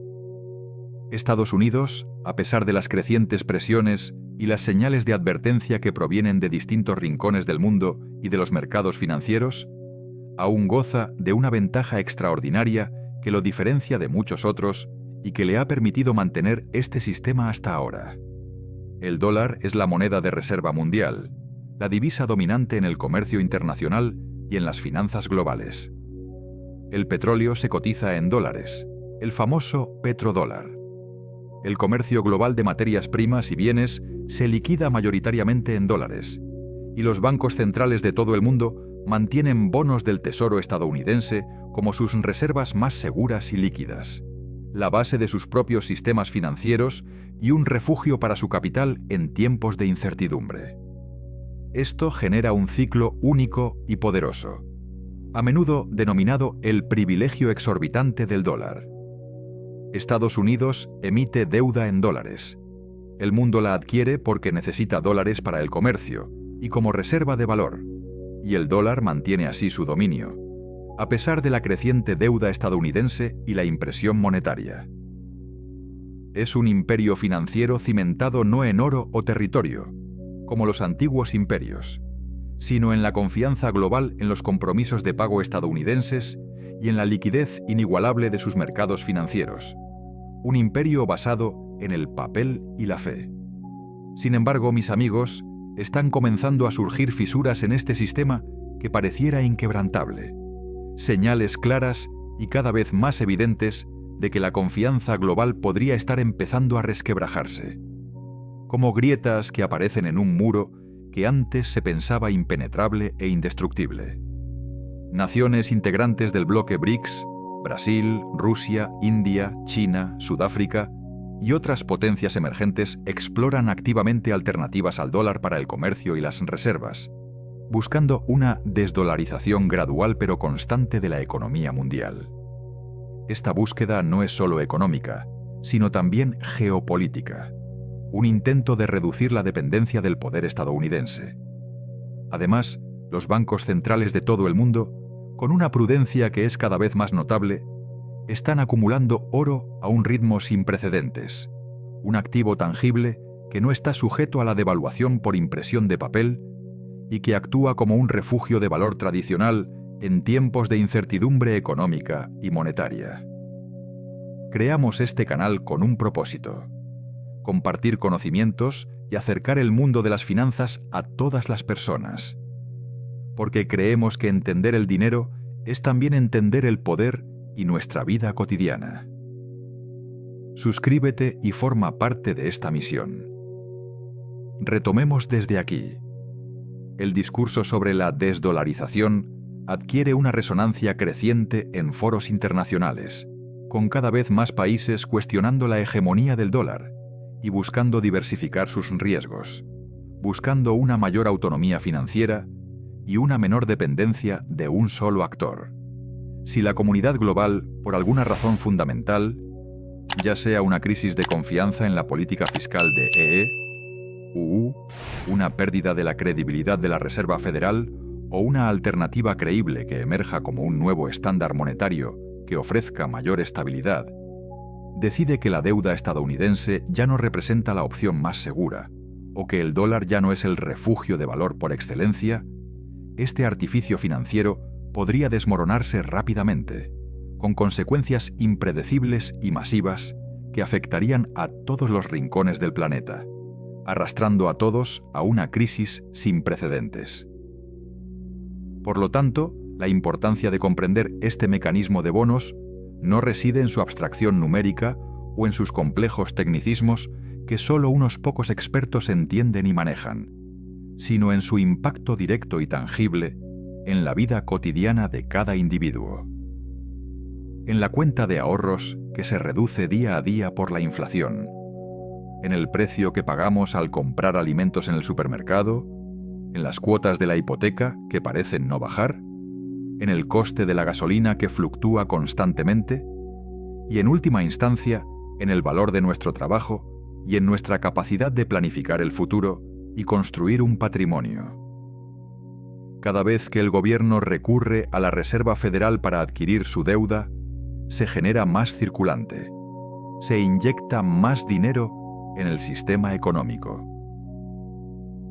Estados Unidos, a pesar de las crecientes presiones y las señales de advertencia que provienen de distintos rincones del mundo y de los mercados financieros, aún goza de una ventaja extraordinaria que lo diferencia de muchos otros y que le ha permitido mantener este sistema hasta ahora. El dólar es la moneda de reserva mundial, la divisa dominante en el comercio internacional y en las finanzas globales. El petróleo se cotiza en dólares, el famoso petrodólar. El comercio global de materias primas y bienes se liquida mayoritariamente en dólares, y los bancos centrales de todo el mundo mantienen bonos del Tesoro estadounidense como sus reservas más seguras y líquidas, la base de sus propios sistemas financieros y un refugio para su capital en tiempos de incertidumbre. Esto genera un ciclo único y poderoso, a menudo denominado el privilegio exorbitante del dólar. Estados Unidos emite deuda en dólares. El mundo la adquiere porque necesita dólares para el comercio y como reserva de valor, y el dólar mantiene así su dominio, a pesar de la creciente deuda estadounidense y la impresión monetaria. Es un imperio financiero cimentado no en oro o territorio, como los antiguos imperios, sino en la confianza global en los compromisos de pago estadounidenses y en la liquidez inigualable de sus mercados financieros. Un imperio basado en el papel y la fe. Sin embargo, mis amigos, están comenzando a surgir fisuras en este sistema que pareciera inquebrantable. Señales claras y cada vez más evidentes de que la confianza global podría estar empezando a resquebrajarse. Como grietas que aparecen en un muro que antes se pensaba impenetrable e indestructible. Naciones integrantes del bloque BRICS, Brasil, Rusia, India, China, Sudáfrica y otras potencias emergentes exploran activamente alternativas al dólar para el comercio y las reservas, buscando una desdolarización gradual pero constante de la economía mundial. Esta búsqueda no es solo económica, sino también geopolítica, un intento de reducir la dependencia del poder estadounidense. Además, los bancos centrales de todo el mundo, con una prudencia que es cada vez más notable, están acumulando oro a un ritmo sin precedentes, un activo tangible que no está sujeto a la devaluación por impresión de papel y que actúa como un refugio de valor tradicional en tiempos de incertidumbre económica y monetaria. Creamos este canal con un propósito: compartir conocimientos y acercar el mundo de las finanzas a todas las personas. Porque creemos que entender el dinero es también entender el poder y nuestra vida cotidiana. Suscríbete y forma parte de esta misión. Retomemos desde aquí. El discurso sobre la desdolarización adquiere una resonancia creciente en foros internacionales, con cada vez más países cuestionando la hegemonía del dólar y buscando diversificar sus riesgos, buscando una mayor autonomía financiera y una menor dependencia de un solo actor. Si la comunidad global, por alguna razón fundamental, ya sea una crisis de confianza en la política fiscal de EU, una pérdida de la credibilidad de la Reserva Federal o una alternativa creíble que emerja como un nuevo estándar monetario que ofrezca mayor estabilidad, decide que la deuda estadounidense ya no representa la opción más segura o que el dólar ya no es el refugio de valor por excelencia, este artificio financiero podría desmoronarse rápidamente, con consecuencias impredecibles y masivas que afectarían a todos los rincones del planeta, arrastrando a todos a una crisis sin precedentes. Por lo tanto, la importancia de comprender este mecanismo de bonos no reside en su abstracción numérica o en sus complejos tecnicismos que solo unos pocos expertos entienden y manejan, sino en su impacto directo y tangible en la vida cotidiana de cada individuo. En la cuenta de ahorros que se reduce día a día por la inflación, en el precio que pagamos al comprar alimentos en el supermercado, en las cuotas de la hipoteca que parecen no bajar, en el coste de la gasolina que fluctúa constantemente y, en última instancia, en el valor de nuestro trabajo y en nuestra capacidad de planificar el futuro y construir un patrimonio. Cada vez que el gobierno recurre a la Reserva Federal para adquirir su deuda, se genera más circulante, se inyecta más dinero en el sistema económico.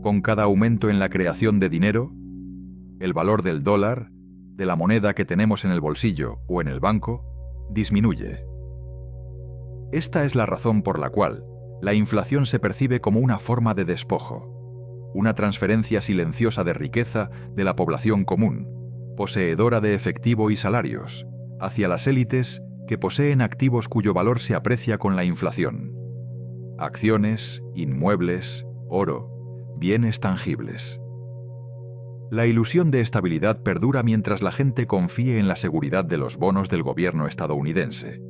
Con cada aumento en la creación de dinero, el valor del dólar, de la moneda que tenemos en el bolsillo o en el banco, disminuye. Esta es la razón por la cual la inflación se percibe como una forma de despojo, una transferencia silenciosa de riqueza de la población común, poseedora de efectivo y salarios, hacia las élites que poseen activos cuyo valor se aprecia con la inflación. Acciones, inmuebles, oro, bienes tangibles. La ilusión de estabilidad perdura mientras la gente confíe en la seguridad de los bonos del gobierno estadounidense,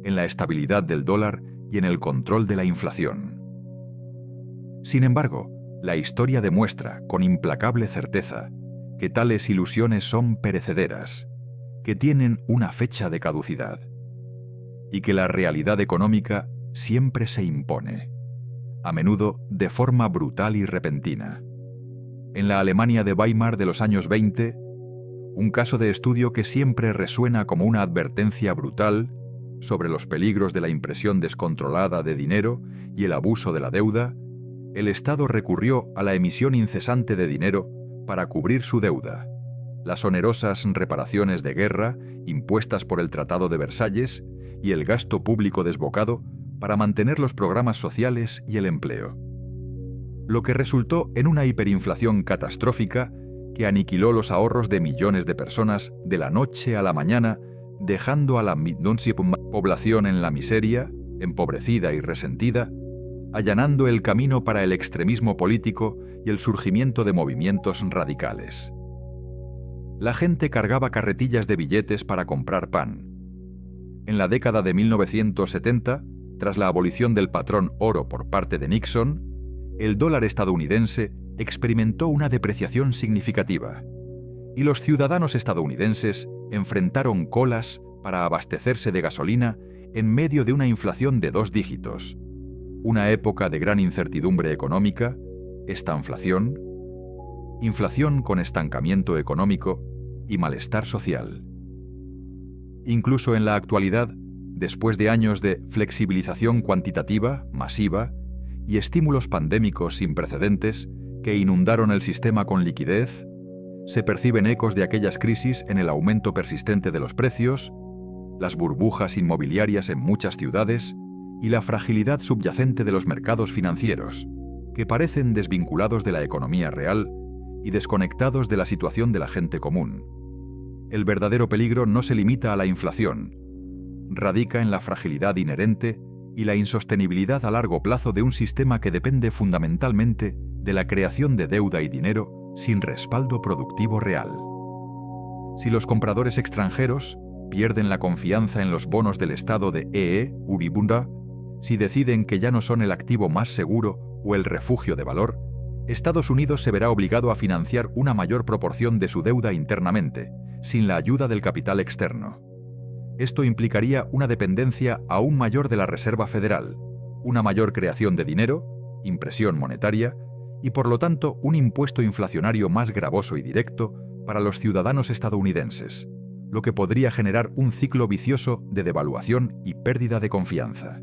en la estabilidad del dólar y en el control de la inflación. Sin embargo, la historia demuestra con implacable certeza que tales ilusiones son perecederas, que tienen una fecha de caducidad, y que la realidad económica siempre se impone, a menudo de forma brutal y repentina. En la Alemania de Weimar de los años 20, un caso de estudio que siempre resuena como una advertencia brutal sobre los peligros de la impresión descontrolada de dinero y el abuso de la deuda, el Estado recurrió a la emisión incesante de dinero para cubrir su deuda, las onerosas reparaciones de guerra impuestas por el Tratado de Versalles y el gasto público desbocado para mantener los programas sociales y el empleo. Lo que resultó en una hiperinflación catastrófica que aniquiló los ahorros de millones de personas de la noche a la mañana, dejando a la población en la miseria, empobrecida y resentida, allanando el camino para el extremismo político y el surgimiento de movimientos radicales. La gente cargaba carretillas de billetes para comprar pan. En la década de 1970, tras la abolición del patrón oro por parte de Nixon, el dólar estadounidense experimentó una depreciación significativa, y los ciudadanos estadounidenses enfrentaron colas para abastecerse de gasolina en medio de una inflación de 2 dígitos, una época de gran incertidumbre económica, estanflación, inflación con estancamiento económico y malestar social. Incluso en la actualidad, después de años de flexibilización cuantitativa masiva y estímulos pandémicos sin precedentes que inundaron el sistema con liquidez, se perciben ecos de aquellas crisis en el aumento persistente de los precios, las burbujas inmobiliarias en muchas ciudades y la fragilidad subyacente de los mercados financieros, que parecen desvinculados de la economía real y desconectados de la situación de la gente común. El verdadero peligro no se limita a la inflación, radica en la fragilidad inherente y la insostenibilidad a largo plazo de un sistema que depende fundamentalmente de la creación de deuda y dinero sin respaldo productivo real. Si los compradores extranjeros pierden la confianza en los bonos del Estado de Uribunda, si deciden que ya no son el activo más seguro o el refugio de valor, Estados Unidos se verá obligado a financiar una mayor proporción de su deuda internamente, sin la ayuda del capital externo. Esto implicaría una dependencia aún mayor de la Reserva Federal, una mayor creación de dinero, impresión monetaria, y por lo tanto un impuesto inflacionario más gravoso y directo para los ciudadanos estadounidenses, lo que podría generar un ciclo vicioso de devaluación y pérdida de confianza.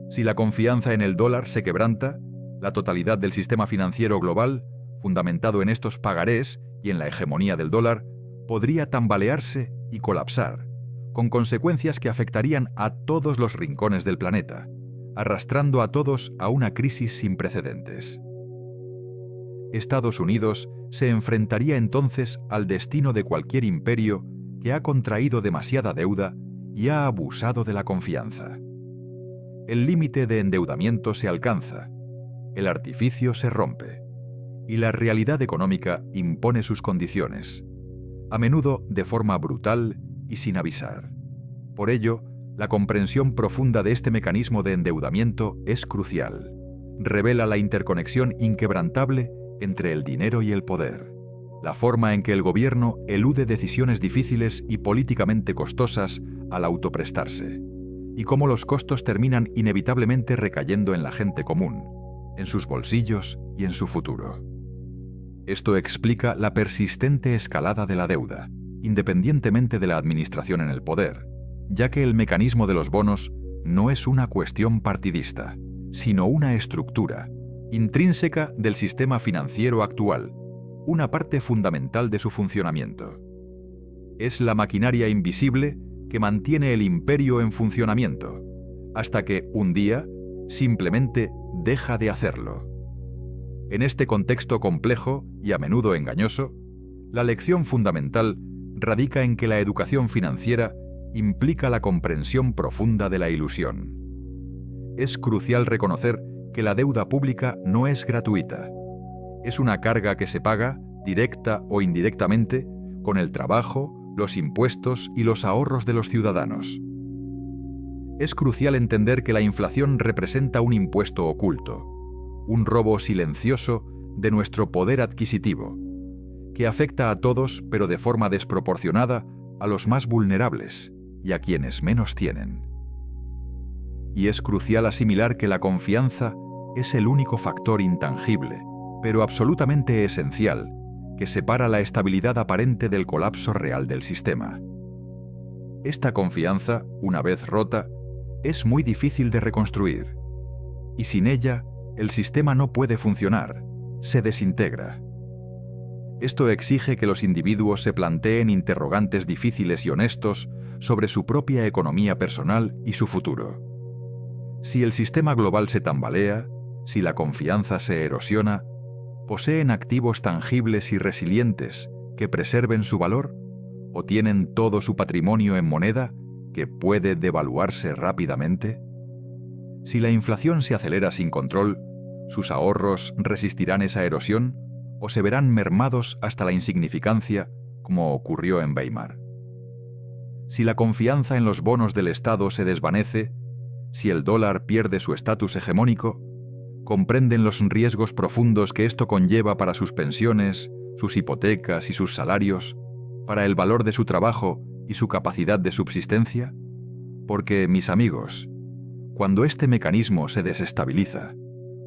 Si la confianza en el dólar se quebranta, la totalidad del sistema financiero global, fundamentado en estos pagarés y en la hegemonía del dólar, podría tambalearse y colapsar, con consecuencias que afectarían a todos los rincones del planeta, arrastrando a todos a una crisis sin precedentes. Estados Unidos se enfrentaría entonces al destino de cualquier imperio que ha contraído demasiada deuda y ha abusado de la confianza. El límite de endeudamiento se alcanza, el artificio se rompe, y la realidad económica impone sus condiciones, a menudo de forma brutal y sin avisar. Por ello, La comprensión profunda de este mecanismo de endeudamiento es crucial. Revela la interconexión inquebrantable entre el dinero y el poder, la forma en que el gobierno elude decisiones difíciles y políticamente costosas al autoprestarse, y cómo los costos terminan inevitablemente recayendo en la gente común, en sus bolsillos y en su futuro. Esto explica la persistente escalada de la deuda, independientemente de la administración en el poder, ya que el mecanismo de los bonos no es una cuestión partidista, sino una estructura intrínseca del sistema financiero actual, una parte fundamental de su funcionamiento. Es la maquinaria invisible que mantiene el imperio en funcionamiento, hasta que, un día, simplemente deja de hacerlo. En este contexto complejo y a menudo engañoso, la lección fundamental radica en que la educación financiera implica la comprensión profunda de la ilusión. Es crucial reconocer que la deuda pública no es gratuita. Es una carga que se paga, directa o indirectamente, con el trabajo, los impuestos y los ahorros de los ciudadanos. Es crucial entender que la inflación representa un impuesto oculto, un robo silencioso de nuestro poder adquisitivo, que afecta a todos pero de forma desproporcionada a los más vulnerables y a quienes menos tienen. Y es crucial asimilar que la confianza es el único factor intangible, pero absolutamente esencial, que separa la estabilidad aparente del colapso real del sistema. Esta confianza, una vez rota, es muy difícil de reconstruir, y sin ella, el sistema no puede funcionar, se desintegra. Esto exige que los individuos se planteen interrogantes difíciles y honestos sobre su propia economía personal y su futuro. Si el sistema global se tambalea, si la confianza se erosiona, ¿poseen activos tangibles y resilientes que preserven su valor? ¿O tienen todo su patrimonio en moneda que puede devaluarse rápidamente? Si la inflación se acelera sin control, ¿sus ahorros resistirán esa erosión o se verán mermados hasta la insignificancia, como ocurrió en Weimar? Si la confianza en los bonos del Estado se desvanece, si el dólar pierde su estatus hegemónico, ¿comprenden los riesgos profundos que esto conlleva para sus pensiones, sus hipotecas y sus salarios, para el valor de su trabajo y su capacidad de subsistencia? Porque, mis amigos, cuando este mecanismo se desestabiliza,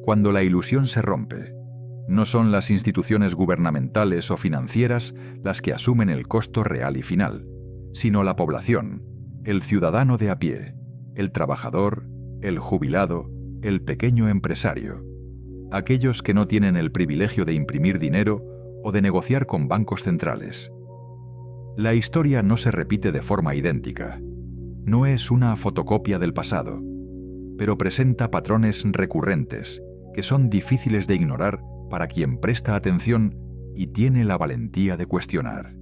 cuando la ilusión se rompe, no son las instituciones gubernamentales o financieras las que asumen el costo real y final, sino la población, el ciudadano de a pie, el trabajador, el jubilado, el pequeño empresario, aquellos que no tienen el privilegio de imprimir dinero o de negociar con bancos centrales. La historia no se repite de forma idéntica. No es una fotocopia del pasado, pero presenta patrones recurrentes que son difíciles de ignorar para quien presta atención y tiene la valentía de cuestionar.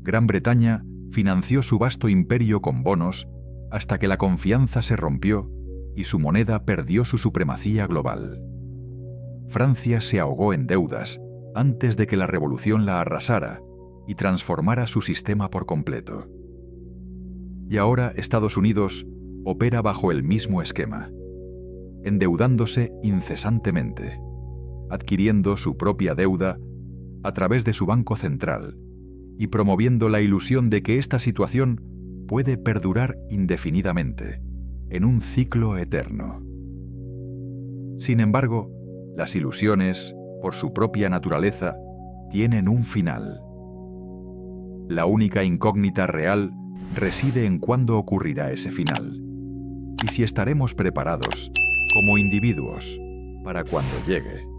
Gran Bretaña financió su vasto imperio con bonos hasta que la confianza se rompió y su moneda perdió su supremacía global. Francia se ahogó en deudas antes de que la revolución la arrasara y transformara su sistema por completo. Y ahora Estados Unidos opera bajo el mismo esquema, endeudándose incesantemente, adquiriendo su propia deuda a través de su Banco Central y promoviendo la ilusión de que esta situación puede perdurar indefinidamente, en un ciclo eterno. Sin embargo, las ilusiones, por su propia naturaleza, tienen un final. La única incógnita real reside en cuándo ocurrirá ese final, y si estaremos preparados, como individuos, para cuando llegue.